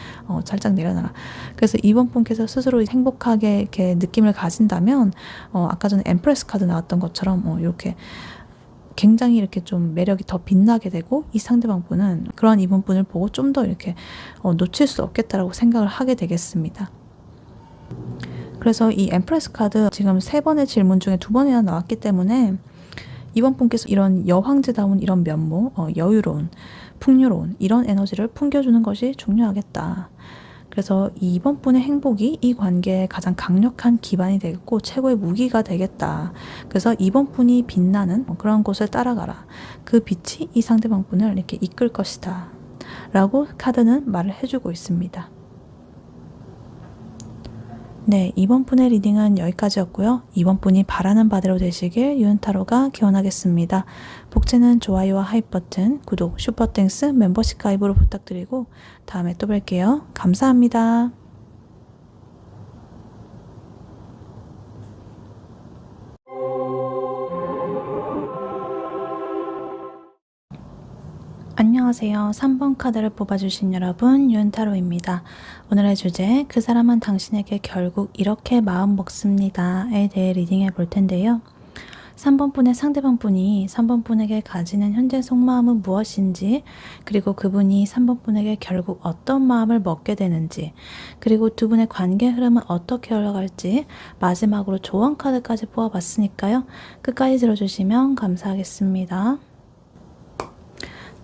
살짝 내려놔라. 그래서 이번 분께서 스스로 행복하게 이렇게 느낌을 가진다면 아까 전에 엠프레스 카드 나왔던 것처럼 이렇게 굉장히 이렇게 좀 매력이 더 빛나게 되고 이 상대방 분은 그런 이번 분을 보고 좀 더 이렇게 놓칠 수 없겠다라고 생각을 하게 되겠습니다. 그래서 이 엠프레스 카드 지금 3번의 질문 중에 2번이나 나왔기 때문에 이번 분께서 이런 여황제다운 이런 면모, 여유로운, 풍요로운 이런 에너지를 풍겨주는 것이 중요하겠다. 그래서 이번 분의 행복이 이 관계의 가장 강력한 기반이 되겠고 최고의 무기가 되겠다. 그래서 이번 분이 빛나는 그런 곳을 따라가라. 그 빛이 이 상대방 분을 이렇게 이끌 것이다. 라고 카드는 말을 해주고 있습니다. 네, 이번 분의 리딩은 여기까지였고요. 이번 분이 바라는 바대로 되시길 유은타로가 기원하겠습니다. 복제는 좋아요와 하이 버튼, 구독, 슈퍼땡스, 멤버십 가입으로 부탁드리고 다음에 또 뵐게요. 감사합니다. 안녕하세요. 3번 카드를 뽑아주신 여러분, 유은타로입니다. 오늘의 주제, 그 사람은 당신에게 결국 이렇게 마음 먹습니다에 대해 리딩해 볼 텐데요. 3번 분의 상대방 분이 3번 분에게 가지는 현재 속마음은 무엇인지, 그리고 그분이 3번 분에게 결국 어떤 마음을 먹게 되는지, 그리고 두 분의 관계 흐름은 어떻게 흘러갈지, 마지막으로 조언 카드까지 뽑아봤으니까요. 끝까지 들어주시면 감사하겠습니다.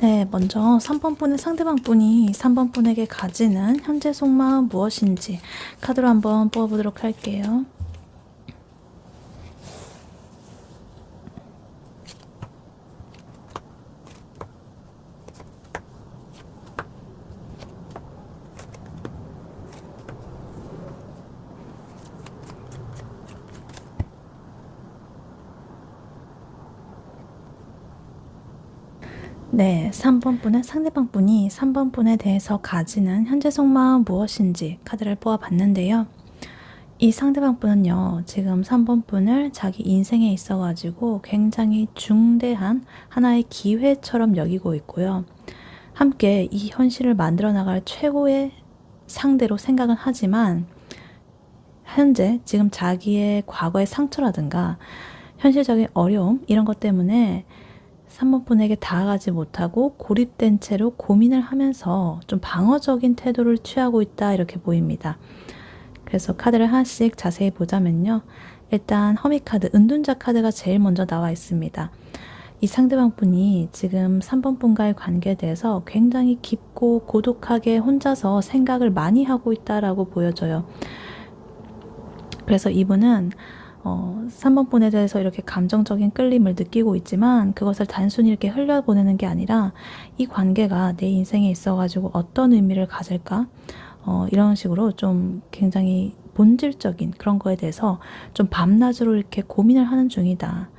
네, 먼저 3번 분의 상대방 분이 3번 분에게 가지는 현재 속마음 무엇인지 카드로 한번 뽑아보도록 할게요. 네, 3번 분의 상대방 분이 3번 분에 대해서 가지는 현재 속마음 무엇인지 카드를 뽑아봤는데요. 이 상대방 분은요, 지금 3번 분을 자기 인생에 있어가지고 굉장히 중대한 하나의 기회처럼 여기고 있고요. 함께 이 현실을 만들어 나갈 최고의 상대로 생각은 하지만 현재 지금 자기의 과거의 상처라든가 현실적인 어려움 이런 것 때문에 3번 분에게 다가가지 못하고 고립된 채로 고민을 하면서 좀 방어적인 태도를 취하고 있다 이렇게 보입니다. 그래서 카드를 하나씩 자세히 보자면요. 일단 허미 카드, 은둔자 카드가 제일 먼저 나와 있습니다. 이 상대방 분이 지금 3번 분과의 관계에 대해서 굉장히 깊고 고독하게 혼자서 생각을 많이 하고 있다라고 보여져요. 그래서 이분은 3번 분에 대해서 이렇게 감정적인 끌림을 느끼고 있지만 그것을 단순히 이렇게 흘려보내는 게 아니라 이 관계가 내 인생에 있어가지고 어떤 의미를 가질까? 이런 식으로 좀 굉장히 본질적인 그런 거에 대해서 좀 밤낮으로 이렇게 고민을 하는 중이다.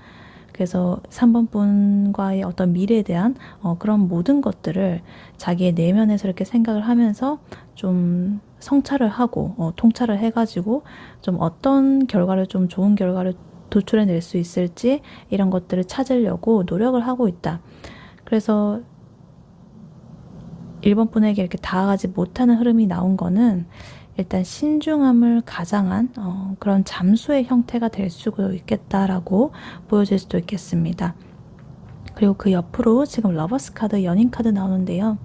그래서 3번 분과의 어떤 미래에 대한 그런 모든 것들을 자기의 내면에서 이렇게 생각을 하면서 좀 성찰을 하고 통찰을 해가지고 좀 어떤 결과를 좀 좋은 결과를 도출해낼 수 있을지 이런 것들을 찾으려고 노력을 하고 있다. 그래서 1번 분에게 이렇게 다가가지 못하는 흐름이 나온 거는 일단 신중함을 가장한 그런 잠수의 형태가 될 수도 있겠다라고 보여질 수도 있겠습니다. 그리고 그 옆으로 지금 러버스 카드, 연인 카드 나오는데요.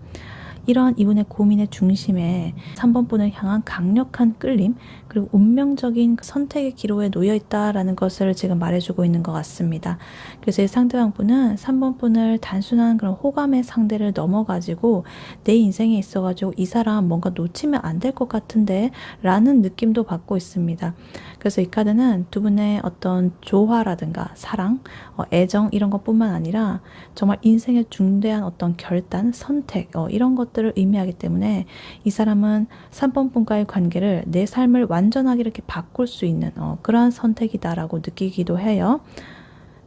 이러한 이분의 고민의 중심에 3번 분을 향한 강력한 끌림 그리고 운명적인 선택의 기로에 놓여 있다라는 것을 지금 말해주고 있는 것 같습니다. 그래서 이 상대방 분은 3번 분을 단순한 그런 호감의 상대를 넘어가지고 내 인생에 있어가지고 이 사람 뭔가 놓치면 안 될 것 같은데 라는 느낌도 받고 있습니다. 그래서 이 카드는 두 분의 어떤 조화라든가 사랑, 애정 이런 것뿐만 아니라 정말 인생의 중대한 어떤 결단, 선택 이런 것들을 의미하기 때문에 이 사람은 3번 분과의 관계를 내 삶을 완전하게 이렇게 바꿀 수 있는 그러한 선택이다라고 느끼기도 해요.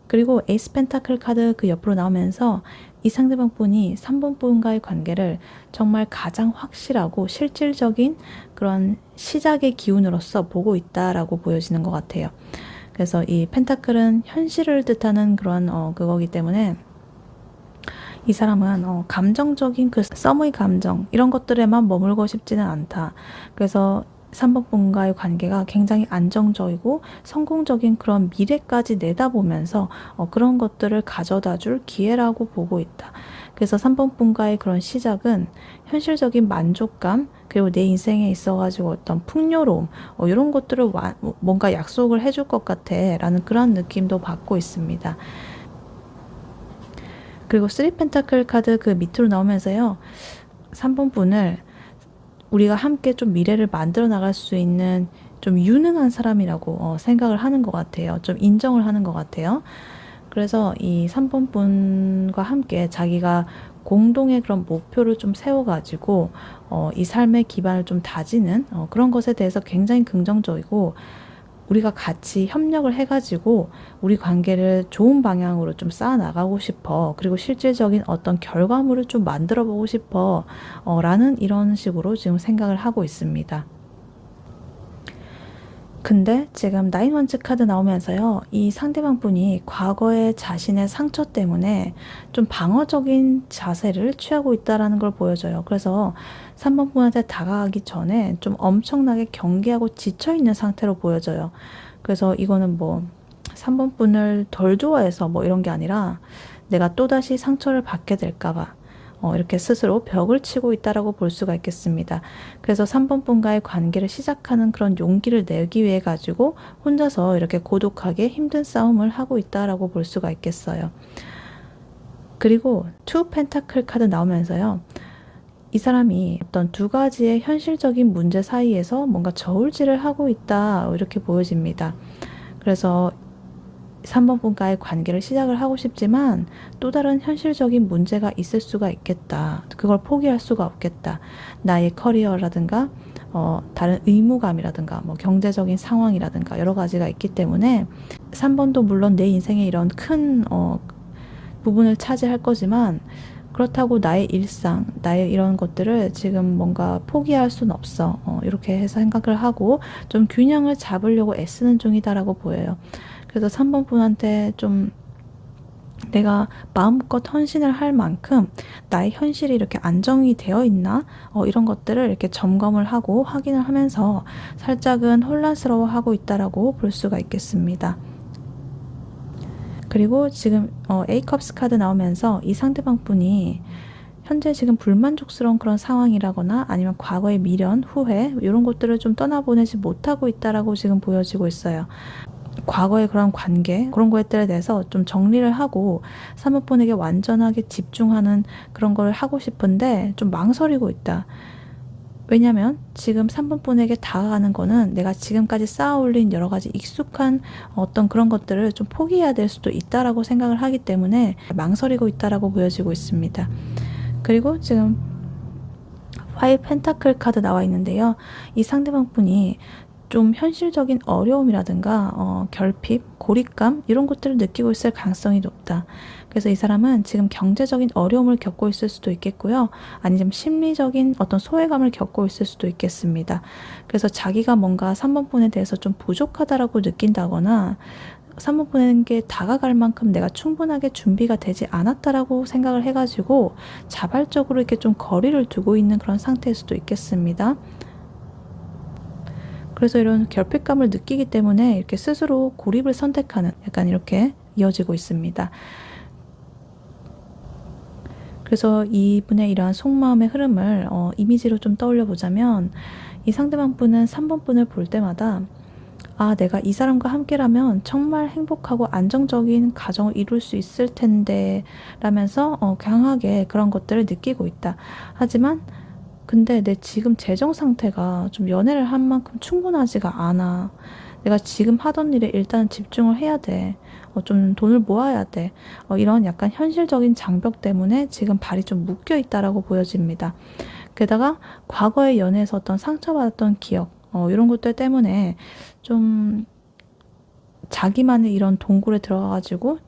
그리고 에이스 펜타클 카드 그 옆으로 나오면서 이 상대방 분이 3번 분과의 관계를 정말 가장 확실하고 실질적인 그런 시작의 기운으로서 보고 있다라고 보여지는 것 같아요. 그래서 이 펜타클은 현실을 뜻하는 그런 그거기 때문에 이 사람은 감정적인 그 썸의 감정 이런 것들에만 머물고 싶지는 않다. 그래서 3번 분과의 관계가 굉장히 안정적이고 성공적인 그런 미래까지 내다보면서 그런 것들을 가져다 줄 기회라고 보고 있다. 그래서 3번 분과의 그런 시작은 현실적인 만족감 그리고 내 인생에 있어가지고 어떤 풍요로움 이런 것들을 뭔가 약속을 해줄 것 같아 라는 그런 느낌도 받고 있습니다. 그리고 3펜타클 카드 그 밑으로 나오면서요. 3번 분을 우리가 함께 좀 미래를 만들어 나갈 수 있는 좀 유능한 사람이라고 생각을 하는 것 같아요. 좀 인정을 하는 것 같아요. 그래서 이 3번 분과 함께 자기가 공동의 그런 목표를 좀 세워가지고 이 삶의 기반을 좀 다지는 그런 것에 대해서 굉장히 긍정적이고 우리가 같이 협력을 해가지고 우리 관계를 좋은 방향으로 좀 쌓아나가고 싶어. 그리고 실질적인 어떤 결과물을 좀 만들어 보고 싶어. 라는 이런 식으로 지금 생각을 하고 있습니다. 근데 지금 나인 원즈 카드 나오면서요. 이 상대방 분이 과거의 자신의 상처 때문에 좀 방어적인 자세를 취하고 있다는 걸 보여줘요. 그래서 3번 분한테 다가가기 전에 좀 엄청나게 경계하고 지쳐있는 상태로 보여져요. 그래서 이거는 뭐 3번 분을 덜 좋아해서 뭐 이런 게 아니라 내가 또다시 상처를 받게 될까봐 이렇게 스스로 벽을 치고 있다라고 볼 수가 있겠습니다. 그래서 3번 분과의 관계를 시작하는 그런 용기를 내기 위해 가지고 혼자서 이렇게 고독하게 힘든 싸움을 하고 있다라고 볼 수가 있겠어요. 그리고 2 펜타클 카드 나오면서요. 이 사람이 어떤 두 가지의 현실적인 문제 사이에서 뭔가 저울질을 하고 있다 이렇게 보여집니다. 그래서 3번 분과의 관계를 시작을 하고 싶지만 또 다른 현실적인 문제가 있을 수가 있겠다. 그걸 포기할 수가 없겠다. 나의 커리어라든가 다른 의무감이라든가 뭐 경제적인 상황이라든가 여러 가지가 있기 때문에 3번도 물론 내 인생에 이런 큰 부분을 차지할 거지만 그렇다고 나의 일상, 나의 이런 것들을 지금 뭔가 포기할 순 없어. 이렇게 해서 생각을 하고 좀 균형을 잡으려고 애쓰는 중이다라고 보여요. 그래서 3번 분한테 좀 내가 마음껏 헌신을 할 만큼 나의 현실이 이렇게 안정이 되어 있나? 이런 것들을 이렇게 점검을 하고 확인을 하면서 살짝은 혼란스러워하고 있다라고 볼 수가 있겠습니다. 그리고 지금 A컵스 카드 나오면서 이 상대방 분이 현재 지금 불만족스러운 그런 상황이라거나 아니면 과거의 미련, 후회 이런 것들을 좀 떠나보내지 못하고 있다라고 지금 보여지고 있어요. 과거의 그런 관계 그런 것들에 대해서 좀 정리를 하고 사모펀에게 완전하게 집중하는 그런 걸 하고 싶은데 좀 망설이고 있다. 왜냐면 지금 3번 분에게 다가가는 거는 내가 지금까지 쌓아올린 여러 가지 익숙한 어떤 그런 것들을 좀 포기해야 될 수도 있다라고 생각을 하기 때문에 망설이고 있다라고 보여지고 있습니다. 그리고 지금 5 펜타클 카드 나와 있는데요. 이 상대방 분이 좀 현실적인 어려움이라든가 결핍, 고립감 이런 것들을 느끼고 있을 가능성이 높다. 그래서 이 사람은 지금 경제적인 어려움을 겪고 있을 수도 있겠고요. 아니면 심리적인 어떤 소외감을 겪고 있을 수도 있겠습니다. 그래서 자기가 뭔가 3번 분에 대해서 좀 부족하다라고 느낀다거나 3번 분에게 다가갈 만큼 내가 충분하게 준비가 되지 않았다라고 생각을 해가지고 자발적으로 이렇게 좀 거리를 두고 있는 그런 상태일 수도 있겠습니다. 그래서 이런 결핍감을 느끼기 때문에 이렇게 스스로 고립을 선택하는 약간 이렇게 이어지고 있습니다. 그래서 이분의 이러한 속마음의 흐름을 이미지로 좀 떠올려 보자면 이 상대방 분은 3번 분을 볼 때마다 아, 내가 이 사람과 함께라면 정말 행복하고 안정적인 가정을 이룰 수 있을 텐데 라면서 강하게 그런 것들을 느끼고 있다. 하지만 근데 내 지금 재정 상태가 좀 연애를 한 만큼 충분하지가 않아. 내가 지금 하던 일에 일단 집중을 해야 돼. 좀 돈을 모아야 돼. 이런 약간 현실적인 장벽 때문에 지금 발이 좀 묶여 있다라고 보여집니다. 게다가 과거의 연애에서 어떤 상처받았던 기억, 이런 것들 때문에 좀 자기만의 이런 동굴에 들어가가지고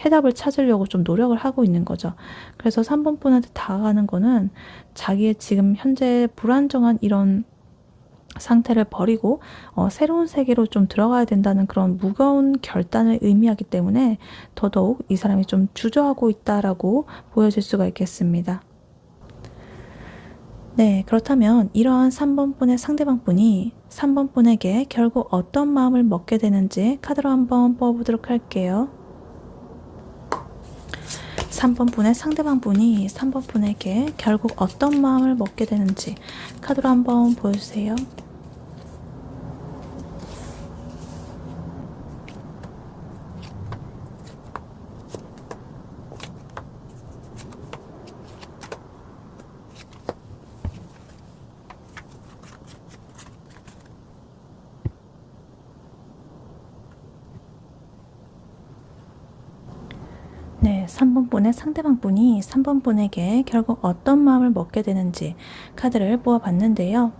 해답을 찾으려고 좀 노력을 하고 있는 거죠. 그래서 3번 분한테 다가가는 거는 자기의 지금 현재 불안정한 이런 상태를 버리고 새로운 세계로 좀 들어가야 된다는 그런 무거운 결단을 의미하기 때문에 더더욱 이 사람이 좀 주저하고 있다라고 보여질 수가 있겠습니다. 네, 그렇다면 이러한 3번 분의 상대방 분이 3번 분에게 결국 어떤 마음을 먹게 되는지 카드로 한번 뽑아보도록 할게요. 3번 분의 상대방 분이 3번 분에게 결국 어떤 마음을 먹게 되는지 카드로 한번 보여주세요. 네, 3번 분의 상대방 분이 3번 분에게 결국 어떤 마음을 먹게 되는지 카드를 뽑아봤는데요.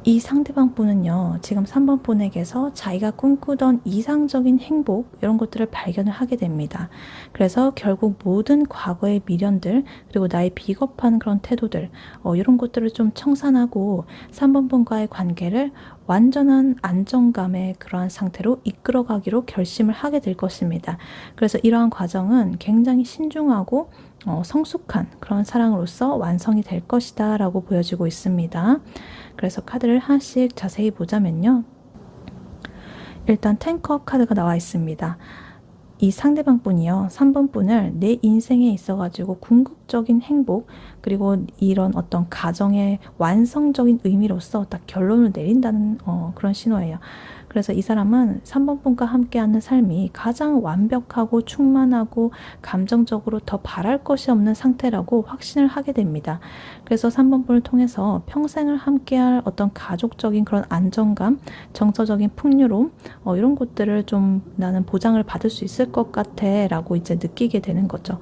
이 상대방 분은요, 지금 3번 분에게서 자기가 꿈꾸던 이상적인 행복 이런 것들을 발견을 하게 됩니다. 그래서 결국 모든 과거의 미련들 그리고 나의 비겁한 그런 태도들 이런 것들을 좀 청산하고 3번 분과의 관계를 완전한 안정감의 그러한 상태로 이끌어가기로 결심을 하게 될 것입니다. 그래서 이러한 과정은 굉장히 신중하고 성숙한 그런 사랑으로서 완성이 될 것이다 라고 보여지고 있습니다. 그래서 카드를 하나씩 자세히 보자면요. 일단 10컵 카드가 나와 있습니다. 이 상대방 분이요. 3번 분을 내 인생에 있어가지고 궁극적인 행복 그리고 이런 어떤 가정의 완성적인 의미로서 딱 결론을 내린다는 그런 신호예요. 그래서 이 사람은 3번 분과 함께하는 삶이 가장 완벽하고 충만하고 감정적으로 더 바랄 것이 없는 상태라고 확신을 하게 됩니다. 그래서 3번 분을 통해서 평생을 함께할 어떤 가족적인 그런 안정감, 정서적인 풍요로움 이런 것들을 좀 나는 보장을 받을 수 있을 것 같아 라고 이제 느끼게 되는 거죠.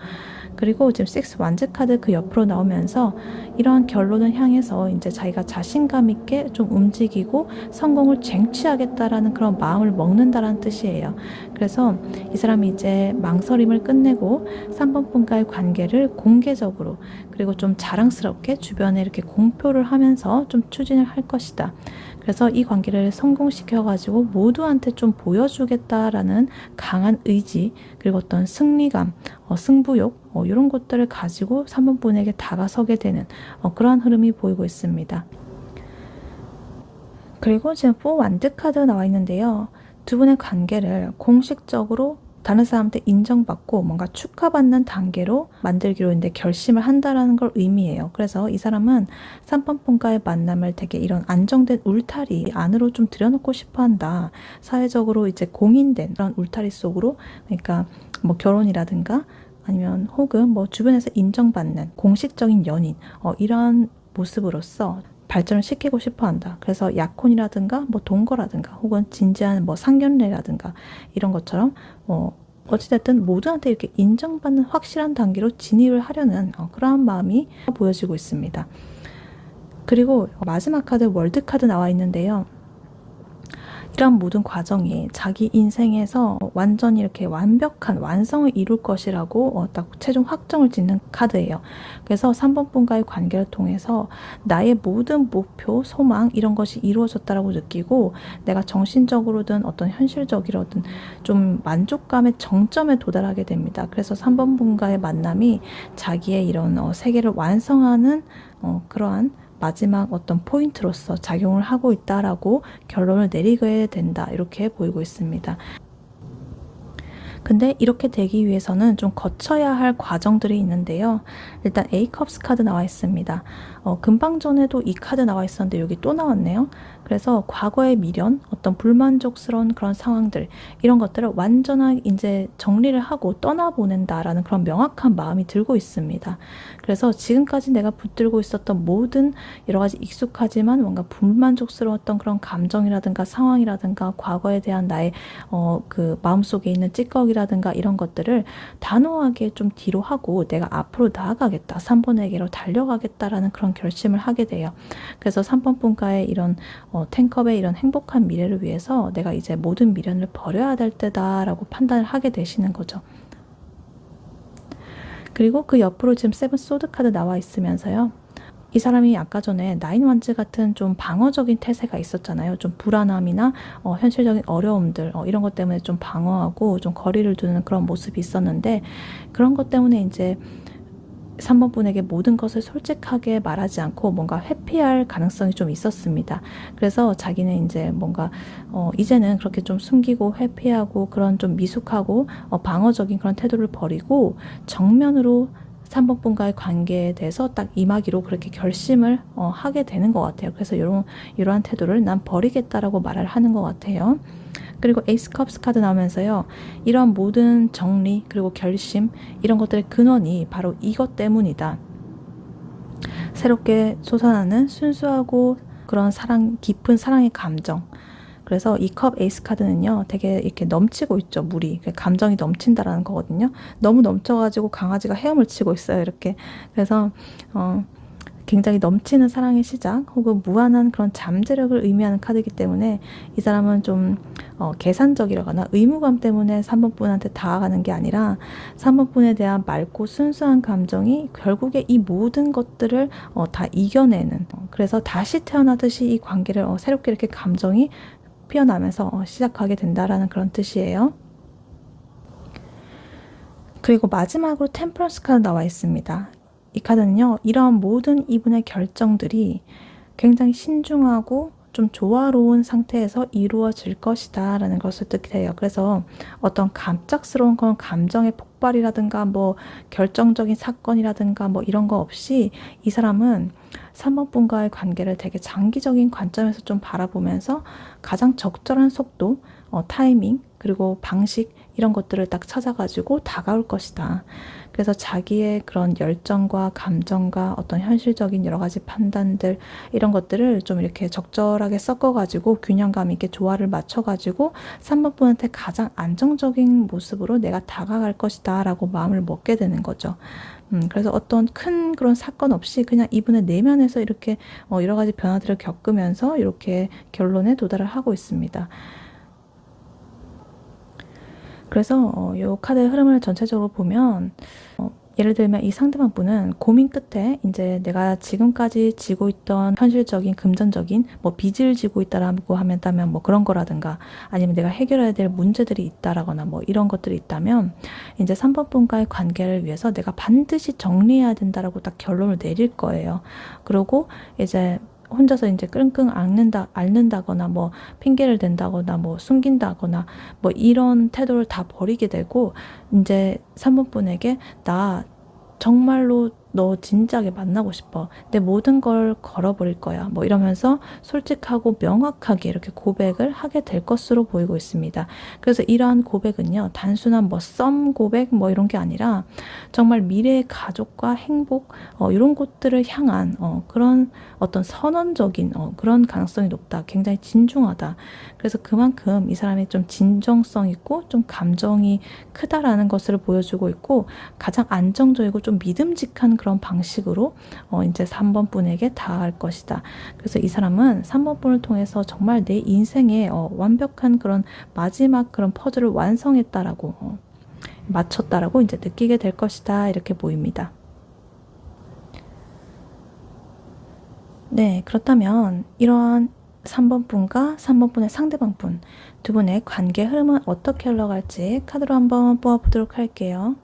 그리고 지금 6 완즈 카드 그 옆으로 나오면서 이러한 결론을 향해서 이제 자기가 자신감 있게 좀 움직이고 성공을 쟁취하겠다라는 그런 마음을 먹는다라는 뜻이에요. 그래서 이 사람이 이제 망설임을 끝내고 3번 분과의 관계를 공개적으로 그리고 좀 자랑스럽게 주변에 이렇게 공표를 하면서 좀 추진을 할 것이다. 그래서 이 관계를 성공시켜가지고 모두한테 좀 보여주겠다라는 강한 의지, 그리고 어떤 승리감, 승부욕, 이런 것들을 가지고 3번 분에게 다가서게 되는 그러한 흐름이 보이고 있습니다. 그리고 지금 4 완드 카드 나와 있는데요. 두 분의 관계를 공식적으로 다른 사람한테 인정받고 뭔가 축하받는 단계로 만들기로 이제 결심을 한다라는 걸 의미해요. 그래서 이 사람은 3번 분과의 만남을 되게 이런 안정된 울타리 안으로 좀 들여놓고 싶어 한다. 사회적으로 이제 공인된 그런 울타리 속으로, 그러니까 뭐 결혼이라든가 아니면 혹은 뭐 주변에서 인정받는 공식적인 연인, 이런 모습으로서 발전을 시키고 싶어 한다. 그래서 약혼이라든가 뭐 동거라든가 혹은 진지한 뭐 상견례라든가 이런 것처럼 어찌됐든 모두한테 이렇게 인정받는 확실한 단계로 진입을 하려는 그러한 마음이 보여지고 있습니다. 그리고 마지막 카드 월드 카드 나와 있는데요. 이런 모든 과정이 자기 인생에서 완전히 이렇게 완벽한 완성을 이룰 것이라고 딱 최종 확정을 짓는 카드예요. 그래서 3번 분과의 관계를 통해서 나의 모든 목표, 소망 이런 것이 이루어졌다라고 느끼고 내가 정신적으로든 어떤 현실적이로든 좀 만족감의 정점에 도달하게 됩니다. 그래서 3번 분과의 만남이 자기의 이런 세계를 완성하는 그러한 마지막 어떤 포인트로서 작용을 하고 있다라고 결론을 내리게 된다, 이렇게 보이고 있습니다. 근데 이렇게 되기 위해서는 좀 거쳐야 할 과정들이 있는데요. 일단 A컵스 카드 나와 있습니다. 금방 전에도 이 카드 나와 있었는데 여기 또 나왔네요. 그래서 과거의 미련, 어떤 불만족스러운 그런 상황들, 이런 것들을 완전하게 이제 정리를 하고 떠나보낸다라는 그런 명확한 마음이 들고 있습니다. 그래서 지금까지 내가 붙들고 있었던 모든 여러 가지 익숙하지만 뭔가 불만족스러웠던 그런 감정이라든가 상황이라든가 과거에 대한 나의 그 마음속에 있는 찌꺼기라든가 이런 것들을 단호하게 좀 뒤로 하고 내가 앞으로 나아가겠다, 3번에게로 달려가겠다라는 그런 결심을 하게 돼요. 그래서 3번 분과의 이런 탱컵의 이런 행복한 미래를 위해서 내가 이제 모든 미련을 버려야 될 때다라고 판단을 하게 되시는 거죠. 그리고 그 옆으로 지금 세븐 소드 카드 나와 있으면서요. 이 사람이 아까 전에 나인 완즈 같은 좀 방어적인 태세가 있었잖아요. 좀 불안함이나 현실적인 어려움들 이런 것 때문에 좀 방어하고 좀 거리를 두는 그런 모습이 있었는데, 그런 것 때문에 이제 3번 분에게 모든 것을 솔직하게 말하지 않고 뭔가 회피할 가능성이 좀 있었습니다. 그래서 자기는 이제 뭔가 이제는 그렇게 좀 숨기고 회피하고 그런 좀 미숙하고 방어적인 그런 태도를 버리고 정면으로 3번 분과의 관계에 대해서 딱 임하기로 그렇게 결심을 하게 되는 것 같아요. 그래서 이러한 태도를 난 버리겠다라고 말을 하는 것 같아요. 그리고 에이스 컵스 카드 나오면서요. 이런 모든 정리 그리고 결심 이런 것들의 근원이 바로 이것 때문이다. 새롭게 솟아나는 순수하고 그런 사랑, 깊은 사랑의 감정. 그래서 이 컵 에이스 카드는요, 되게 이렇게 넘치고 있죠, 물이. 감정이 넘친다라는 거거든요. 너무 넘쳐가지고 강아지가 헤엄을 치고 있어요, 이렇게. 그래서 굉장히 넘치는 사랑의 시작 혹은 무한한 그런 잠재력을 의미하는 카드이기 때문에 이 사람은 좀 계산적이라거나 의무감 때문에 3번 분한테 다가가는 게 아니라 3번 분에 대한 맑고 순수한 감정이 결국에 이 모든 것들을 다 이겨내는, 그래서 다시 태어나듯이 이 관계를 새롭게 이렇게 감정이 피어나면서 시작하게 된다라는 그런 뜻이에요. 그리고 마지막으로 템퍼런스 카드 나와 있습니다. 이 카드는요, 이런 모든 이분의 결정들이 굉장히 신중하고 좀 조화로운 상태에서 이루어질 것이다 라는 것을 뜻해요. 그래서 어떤 갑작스러운 그런 감정의 폭발이라든가 뭐 결정적인 사건이라든가 뭐 이런 거 없이 이 사람은 3번 분과의 관계를 되게 장기적인 관점에서 좀 바라보면서 가장 적절한 속도, 타이밍, 그리고 방식 이런 것들을 딱 찾아가지고 다가올 것이다. 그래서 자기의 그런 열정과 감정과 어떤 현실적인 여러 가지 판단들 이런 것들을 좀 이렇게 적절하게 섞어가지고 균형감 있게 조화를 맞춰가지고 3번 분한테 가장 안정적인 모습으로 내가 다가갈 것이다 라고 마음을 먹게 되는 거죠. 그래서 어떤 큰 그런 사건 없이 그냥 이분의 내면에서 이렇게 여러 가지 변화들을 겪으면서 이렇게 결론에 도달을 하고 있습니다. 그래서 이 카드의 흐름을 전체적으로 보면 예를 들면 이 상대방 분은 고민 끝에 이제 내가 지금까지 지고 있던 현실적인 금전적인 뭐 빚을 지고 있다라고 하면 뭐 그런 거라든가 아니면 내가 해결해야 될 문제들이 있다라거나 뭐 이런 것들이 있다면 이제 3번 분과의 관계를 위해서 내가 반드시 정리해야 된다라고 딱 결론을 내릴 거예요. 그리고 이제 혼자서 이제 끙끙 앓는다거나 뭐 핑계를 댄다거나 뭐 숨긴다거나 뭐 이런 태도를 다 버리게 되고 이제 3번 분에게 나 정말로 너 진지하게 만나고 싶어. 내 모든 걸 걸어버릴 거야. 뭐 이러면서 솔직하고 명확하게 이렇게 고백을 하게 될 것으로 보이고 있습니다. 그래서 이러한 고백은요, 단순한 뭐 썸 고백 뭐 이런 게 아니라 정말 미래의 가족과 행복 이런 것들을 향한 그런 어떤 선언적인 그런 가능성이 높다. 굉장히 진중하다. 그래서 그만큼 이 사람이 좀 진정성 있고 좀 감정이 크다라는 것을 보여주고 있고 가장 안정적이고 좀 믿음직한 그런 방식으로 이제 3번 분에게 다가갈 것이다. 그래서 이 사람은 3번 분을 통해서 정말 내 인생의 완벽한 그런 마지막 그런 퍼즐을 완성했다라고 맞췄다라고 이제 느끼게 될 것이다. 이렇게 보입니다. 네, 그렇다면 이러한 3번 분과 3번 분의 상대방 분 두 분의 관계 흐름은 어떻게 흘러갈지 카드로 한번 뽑아보도록 할게요.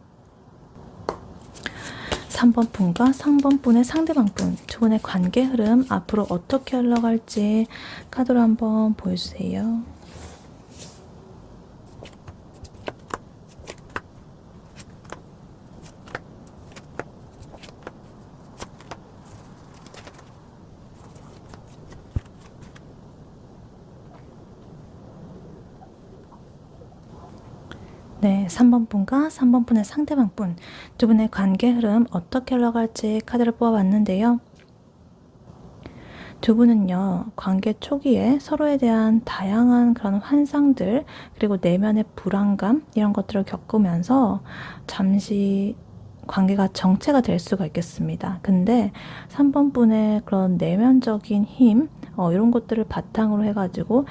3번 분과 3번 분의 상대방 분 두 분의 관계 흐름 앞으로 어떻게 흘러갈지 카드로 한번 보여주세요. 네, 3번 분과 3번 분의 상대방 분 두 분의 관계 흐름 어떻게 흘러갈지 카드를 뽑아봤는데요. 두 분은요, 관계 초기에 서로에 대한 다양한 그런 환상들, 그리고 내면의 불안감, 이런 것들을 겪으면서 잠시 관계가 정체가 될 수가 있겠습니다. 근데 3번 분의 그런 내면적인 힘, 이런 것들을 바탕으로 해가지고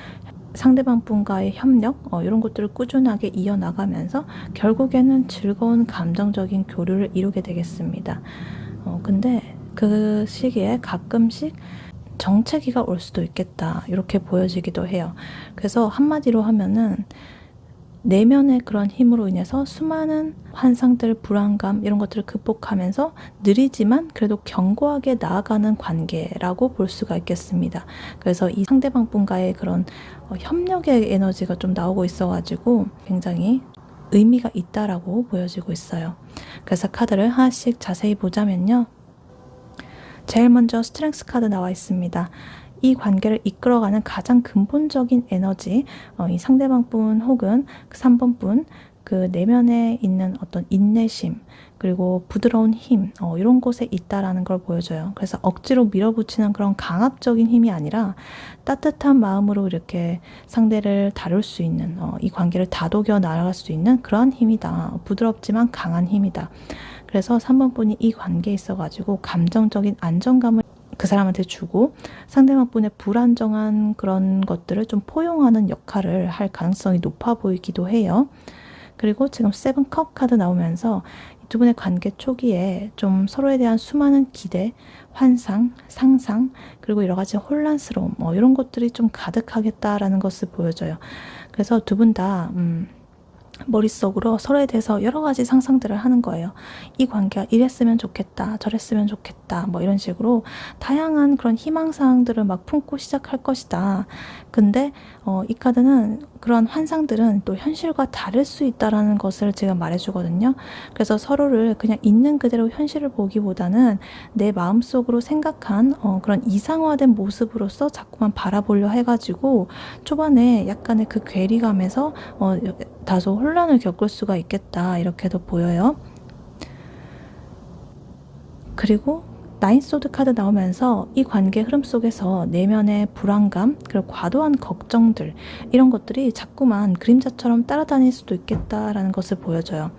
상대방 분과의 협력 이런 것들을 꾸준하게 이어나가면서 결국에는 즐거운 감정적인 교류를 이루게 되겠습니다. 근데 그 시기에 가끔씩 정체기가 올 수도 있겠다 이렇게 보여지기도 해요. 그래서 한마디로 하면은 내면의 그런 힘으로 인해서 수많은 환상들, 불안감 이런 것들을 극복하면서 느리지만 그래도 견고하게 나아가는 관계라고 볼 수가 있겠습니다. 그래서 이 상대방 분과의 그런 협력의 에너지가 좀 나오고 있어가지고 굉장히 의미가 있다라고 보여지고 있어요. 그래서 카드를 하나씩 자세히 보자면요. 제일 먼저 스트렝스 카드 나와 있습니다. 이 관계를 이끌어가는 가장 근본적인 에너지, 이 상대방 분 혹은 3번 분, 그 내면에 있는 어떤 인내심, 그리고 부드러운 힘, 이런 곳에 있다라는 걸 보여줘요. 그래서 억지로 밀어붙이는 그런 강압적인 힘이 아니라 따뜻한 마음으로 이렇게 상대를 다룰 수 있는, 이 관계를 다독여 나아갈 수 있는 그러한 힘이다. 부드럽지만 강한 힘이다. 그래서 3번 분이 이 관계에 있어가지고 감정적인 안정감을 그 사람한테 주고 상대방 분의 불안정한 그런 것들을 좀 포용하는 역할을 할 가능성이 높아 보이기도 해요. 그리고 지금 세븐컵 카드 나오면서 두 분의 관계 초기에 좀 서로에 대한 수많은 기대, 환상, 상상, 그리고 여러 가지 혼란스러움 이런 것들이 좀 가득하겠다라는 것을 보여줘요. 그래서 두 분 다 머릿속으로 서로에 대해서 여러 가지 상상들을 하는 거예요. 이 관계가 이랬으면 좋겠다, 저랬으면 좋겠다, 뭐 이런 식으로 다양한 그런 희망사항들을 막 품고 시작할 것이다. 근데 이 카드는 그런 환상들은 또 현실과 다를 수 있다라는 것을 제가 말해주거든요. 그래서 서로를 그냥 있는 그대로 현실을 보기보다는 내 마음속으로 생각한 그런 이상화된 모습으로서 자꾸만 바라보려 해가지고 초반에 약간의 그 괴리감에서 다소 혼란을 겪을 수가 있겠다 이렇게도 보여요. 그리고 나인소드 카드 나오면서 이 관계 흐름 속에서 내면의 불안감 그리고 과도한 걱정들 이런 것들이 자꾸만 그림자처럼 따라다닐 수도 있겠다라는 것을 보여줘요.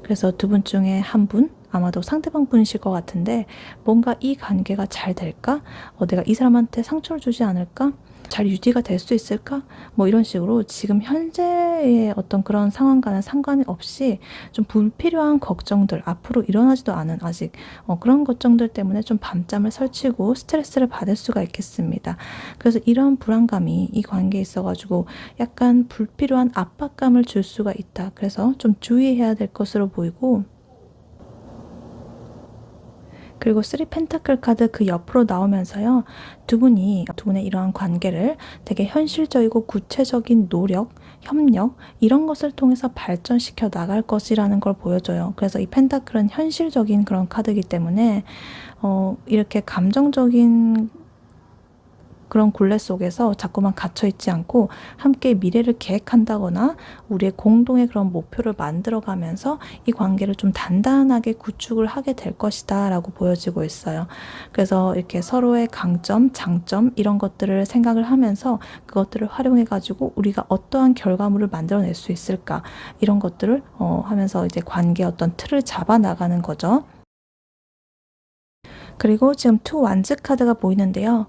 그래서 두 분 중에 한 분, 아마도 상대방 분이실 것 같은데 뭔가 이 관계가 잘 될까? 내가 이 사람한테 상처를 주지 않을까? 잘 유지가 될 수 있을까? 뭐 이런 식으로 지금 현재의 어떤 그런 상황과는 상관이 없이 좀 불필요한 걱정들, 앞으로 일어나지도 않은 아직 그런 걱정들 때문에 좀 밤잠을 설치고 스트레스를 받을 수가 있겠습니다. 그래서 이런 불안감이 이 관계에 있어가지고 약간 불필요한 압박감을 줄 수가 있다. 그래서 좀 주의해야 될 것으로 보이고, 그리고 3 펜타클 카드 그 옆으로 나오면서요. 두 분의 이러한 관계를 되게 현실적이고 구체적인 노력, 협력 이런 것을 통해서 발전시켜 나갈 것이라는 걸 보여줘요. 그래서 이 펜타클은 현실적인 그런 카드이기 때문에 이렇게 감정적인 그런 굴레 속에서 자꾸만 갇혀있지 않고 함께 미래를 계획한다거나 우리의 공동의 그런 목표를 만들어가면서 이 관계를 좀 단단하게 구축을 하게 될 것이다 라고 보여지고 있어요. 그래서 이렇게 서로의 강점, 장점 이런 것들을 생각을 하면서 그것들을 활용해가지고 우리가 어떠한 결과물을 만들어낼 수 있을까 이런 것들을 하면서 이제 관계의 어떤 틀을 잡아 나가는 거죠. 그리고 지금 투 완즈 카드가 보이는데요.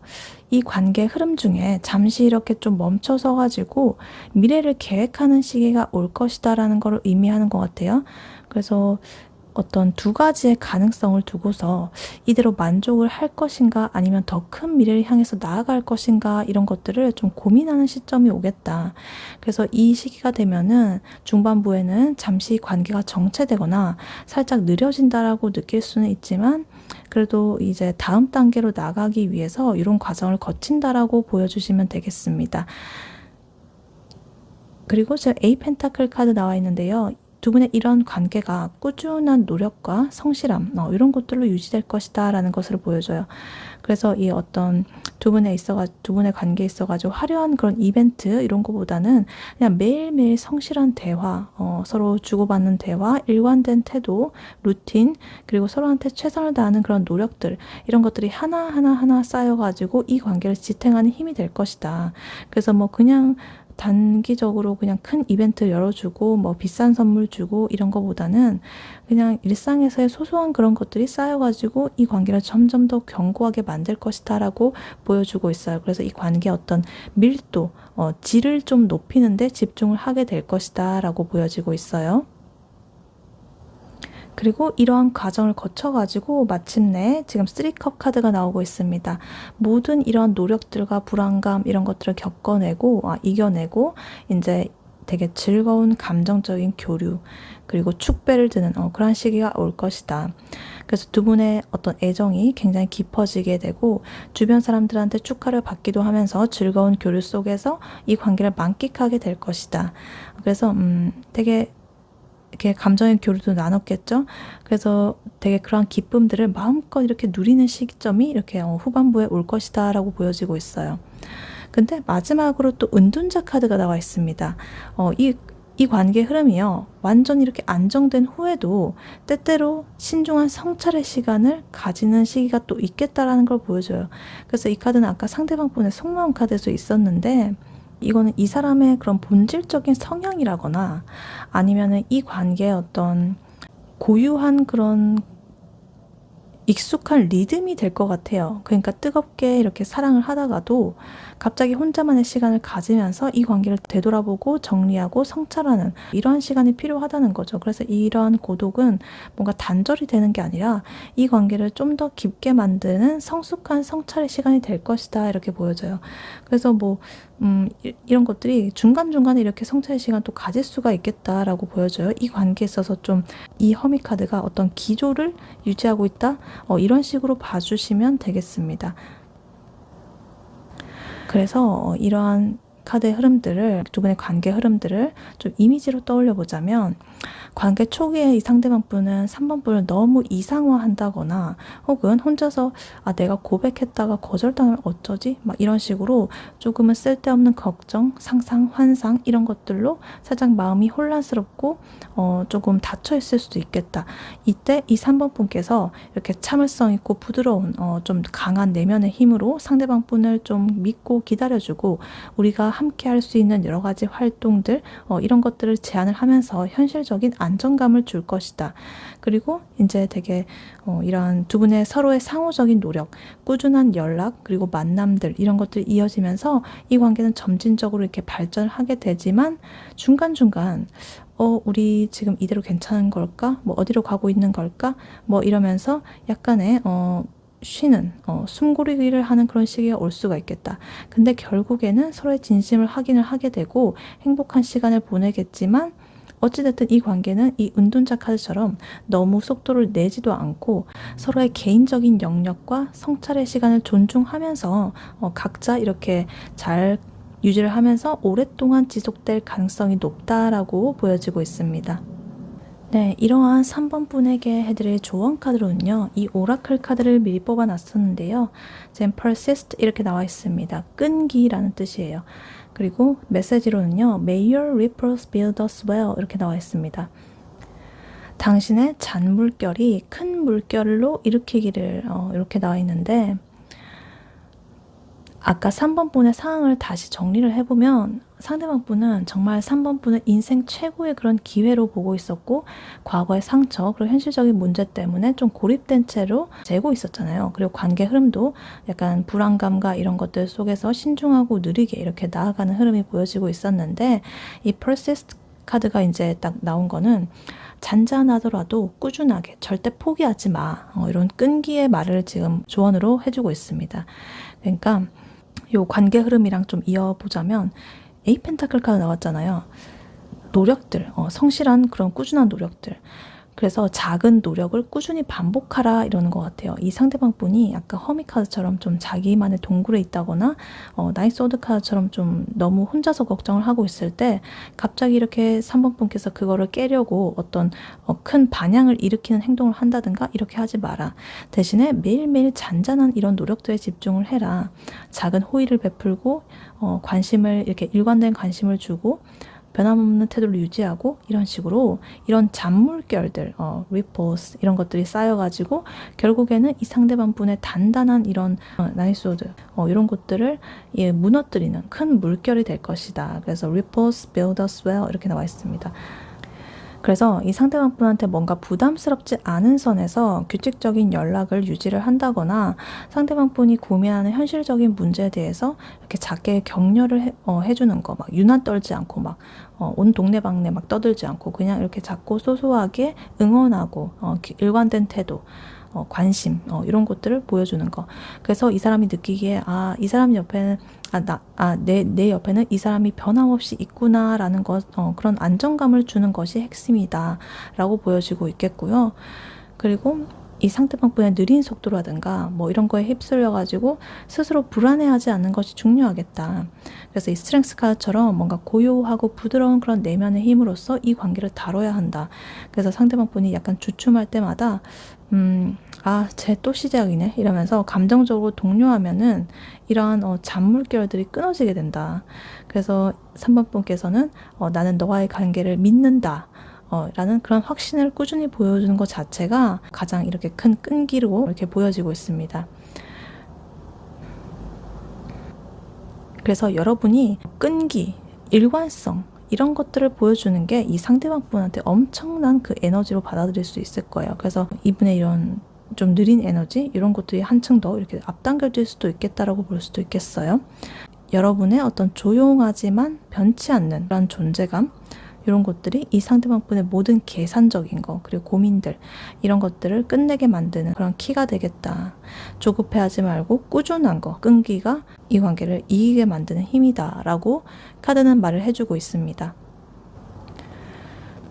이 관계 흐름 중에 잠시 이렇게 좀 멈춰서 가지고 미래를 계획하는 시기가 올 것이다 라는 걸 의미하는 것 같아요. 그래서 어떤 두 가지의 가능성을 두고서 이대로 만족을 할 것인가 아니면 더 큰 미래를 향해서 나아갈 것인가 이런 것들을 좀 고민하는 시점이 오겠다. 그래서 이 시기가 되면은 중반부에는 잠시 관계가 정체되거나 살짝 느려진다라고 느낄 수는 있지만 그래도 이제 다음 단계로 나가기 위해서 이런 과정을 거친다라고 보여주시면 되겠습니다. 그리고 제가 A 펜타클 카드 나와 있는데요. 두 분의 이런 관계가 꾸준한 노력과 성실함 이런 것들로 유지될 것이다 라는 것을 보여줘요. 그래서 이 어떤 두 분의 관계에 있어가지고 화려한 그런 이벤트 이런 것보다는 그냥 매일매일 성실한 대화, 서로 주고받는 대화, 일관된 태도, 루틴, 그리고 서로한테 최선을 다하는 그런 노력들 이런 것들이 하나하나 쌓여가지고 이 관계를 지탱하는 힘이 될 것이다. 그래서 뭐 그냥 단기적으로 그냥 큰 이벤트 열어주고 뭐 비싼 선물 주고 이런 거보다는 그냥 일상에서의 소소한 그런 것들이 쌓여가지고 이 관계를 점점 더 견고하게 만들 것이다 라고 보여주고 있어요. 그래서 이 관계의 어떤 밀도, 질을 좀 높이는 데 집중을 하게 될 것이다 라고 보여지고 있어요. 그리고 이러한 과정을 거쳐가지고 마침내 지금 3컵 카드가 나오고 있습니다. 모든 이런 노력들과 불안감 이런 것들을 겪어내고 이겨내고 이제 되게 즐거운 감정적인 교류 그리고 축배를 드는 그런 시기가 올 것이다. 그래서 두 분의 어떤 애정이 굉장히 깊어지게 되고 주변 사람들한테 축하를 받기도 하면서 즐거운 교류 속에서 이 관계를 만끽하게 될 것이다. 그래서 되게 이렇게 감정의 교류도 나눴겠죠. 그래서 되게 그러한 기쁨들을 마음껏 이렇게 누리는 시점이 이렇게 후반부에 올 것이다 라고 보여지고 있어요. 근데 마지막으로 또 은둔자 카드가 나와 있습니다. 이 관계 흐름이요. 완전히 이렇게 안정된 후에도 때때로 신중한 성찰의 시간을 가지는 시기가 또 있겠다라는 걸 보여줘요. 그래서 이 카드는 아까 상대방 분의 속마음 카드에서 있었는데 이거는 이 사람의 그런 본질적인 성향이라거나 아니면은 이 관계의 어떤 고유한 그런 익숙한 리듬이 될 것 같아요. 그러니까 뜨겁게 이렇게 사랑을 하다가도 갑자기 혼자만의 시간을 가지면서 이 관계를 되돌아보고 정리하고 성찰하는 이러한 시간이 필요하다는 거죠. 그래서 이러한 고독은 뭔가 단절이 되는 게 아니라 이 관계를 좀 더 깊게 만드는 성숙한 성찰의 시간이 될 것이다 이렇게 보여져요. 그래서 뭐 이런 것들이 중간중간에 이렇게 성찰의 시간 또 가질 수가 있겠다라고 보여져요. 이 관계에 있어서 좀 이 허미 카드가 어떤 기조를 유지하고 있다? 이런 식으로 봐주시면 되겠습니다. 그래서 이러한 카드의 흐름들을 두 분의 관계 흐름들을 좀 이미지로 떠올려 보자면 관계 초기에 이 상대방 분은 3번 분을 너무 이상화한다거나 혹은 혼자서 내가 고백했다가 거절당하면 어쩌지? 막 이런 식으로 조금은 쓸데없는 걱정, 상상, 환상 이런 것들로 살짝 마음이 혼란스럽고 조금 닫혀 있을 수도 있겠다. 이때 이 3번 분께서 이렇게 참을성 있고 부드러운 좀 강한 내면의 힘으로 상대방 분을 좀 믿고 기다려주고 우리가 함께 할 수 있는 여러 가지 활동들 이런 것들을 제안을 하면서 현실적인 안정감을 줄 것이다. 그리고 이제 되게 이런 두 분의 서로의 상호적인 노력, 꾸준한 연락, 그리고 만남들 이런 것들이 이어지면서 이 관계는 점진적으로 이렇게 발전을 하게 되지만 중간중간 우리 지금 이대로 괜찮은 걸까? 뭐 어디로 가고 있는 걸까? 뭐 이러면서 약간의 쉬는 숨고르기를 하는 그런 시기가 올 수가 있겠다. 근데 결국에는 서로의 진심을 확인을 하게 되고 행복한 시간을 보내겠지만 어찌됐든 이 관계는 이 은둔자 카드처럼 너무 속도를 내지도 않고 서로의 개인적인 영역과 성찰의 시간을 존중하면서 각자 이렇게 잘 유지를 하면서 오랫동안 지속될 가능성이 높다라고 보여지고 있습니다. 네, 이러한 3번 분에게 해드릴 조언 카드로는요, 이 오라클 카드를 미리 뽑아놨었는데요. 지금 persist 이렇게 나와 있습니다. 끈기라는 뜻이에요. 그리고 메시지로는요, May your ripples build us well 이렇게 나와 있습니다. 당신의 잔물결이 큰 물결로 일으키기를 이렇게 나와 있는데 아까 3번 분의 상황을 다시 정리를 해보면 상대방 분은 정말 3번 분을 인생 최고의 그런 기회로 보고 있었고 과거의 상처 그리고 현실적인 문제 때문에 좀 고립된 채로 재고 있었잖아요. 그리고 관계 흐름도 약간 불안감과 이런 것들 속에서 신중하고 느리게 이렇게 나아가는 흐름이 보여지고 있었는데 이 persist 카드가 이제 딱 나온 거는 잔잔하더라도 꾸준하게 절대 포기하지 마 이런 끈기의 말을 지금 조언으로 해주고 있습니다. 그러니까 요 관계 흐름이랑 좀 이어보자면 에이 펜타클 카드 나왔잖아요. 노력들, 성실한 그런 꾸준한 노력들. 그래서 작은 노력을 꾸준히 반복하라 이러는 것 같아요. 이 상대방 분이 약간 허미 카드처럼 좀 자기만의 동굴에 있다거나 나이스 소드 카드처럼 좀 너무 혼자서 걱정을 하고 있을 때 갑자기 이렇게 3번 분께서 그거를 깨려고 어떤 큰 반향을 일으키는 행동을 한다든가 이렇게 하지 마라. 대신에 매일매일 잔잔한 이런 노력들에 집중을 해라. 작은 호의를 베풀고 관심을 이렇게 일관된 관심을 주고 변함없는 태도를 유지하고 이런 식으로 이런 잔물결들, ripples 이런 것들이 쌓여가지고 결국에는 이 상대방 분의 단단한 이런 나이스워드 이런 것들을 무너뜨리는 큰 물결이 될 것이다. 그래서 ripples build us well 이렇게 나와 있습니다. 그래서 이 상대방 분한테 뭔가 부담스럽지 않은 선에서 규칙적인 연락을 유지를 한다거나 상대방 분이 고민하는 현실적인 문제에 대해서 이렇게 작게 격려를 해주는 거, 막 유난 떨지 않고 막 온 동네방네 막 떠들지 않고 그냥 이렇게 작고 소소하게 응원하고 일관된 태도, 관심 이런 것들을 보여주는 거. 그래서 이 사람이 느끼기에 이 사람 옆에는 내 옆에는 이 사람이 변함없이 있구나라는 것, 그런 안정감을 주는 것이 핵심이다 라고 보여지고 있겠고요. 그리고 이 상대방 분의 느린 속도라든가 뭐 이런 거에 휩쓸려가지고 스스로 불안해하지 않는 것이 중요하겠다. 그래서 이 스트렝스 카드처럼 뭔가 고요하고 부드러운 그런 내면의 힘으로써 이 관계를 다뤄야 한다. 그래서 상대방 분이 약간 주춤할 때마다 쟤 또 시작이네 이러면서 감정적으로 동요하면은 이러한 잔물결들이 끊어지게 된다. 그래서 3번 분께서는 나는 너와의 관계를 믿는다 라는 그런 확신을 꾸준히 보여주는 것 자체가 가장 이렇게 큰 끈기로 이렇게 보여지고 있습니다. 그래서 여러분이 끈기, 일관성 이런 것들을 보여주는 게 이 상대방 분한테 엄청난 그 에너지로 받아들일 수 있을 거예요. 그래서 이분의 이런 좀 느린 에너지 이런 것들이 한층 더 이렇게 앞당겨질 수도 있겠다라고 볼 수도 있겠어요. 여러분의 어떤 조용하지만 변치 않는 그런 존재감 이런 것들이 이 상대방 분의 모든 계산적인 거 그리고 고민들 이런 것들을 끝내게 만드는 그런 키가 되겠다. 조급해하지 말고 꾸준한 거, 끈기가 이 관계를 이기게 만드는 힘이다 라고 카드는 말을 해주고 있습니다.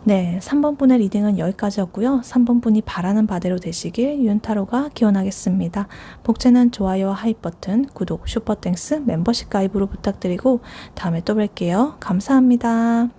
네, 3번 분의 리딩은 여기까지였고요. 3번 분이 바라는 바대로 되시길 윤타로가 기원하겠습니다. 복채는 좋아요와 하이 버튼, 구독, 슈퍼땡스, 멤버십 가입으로 부탁드리고 다음에 또 뵐게요. 감사합니다.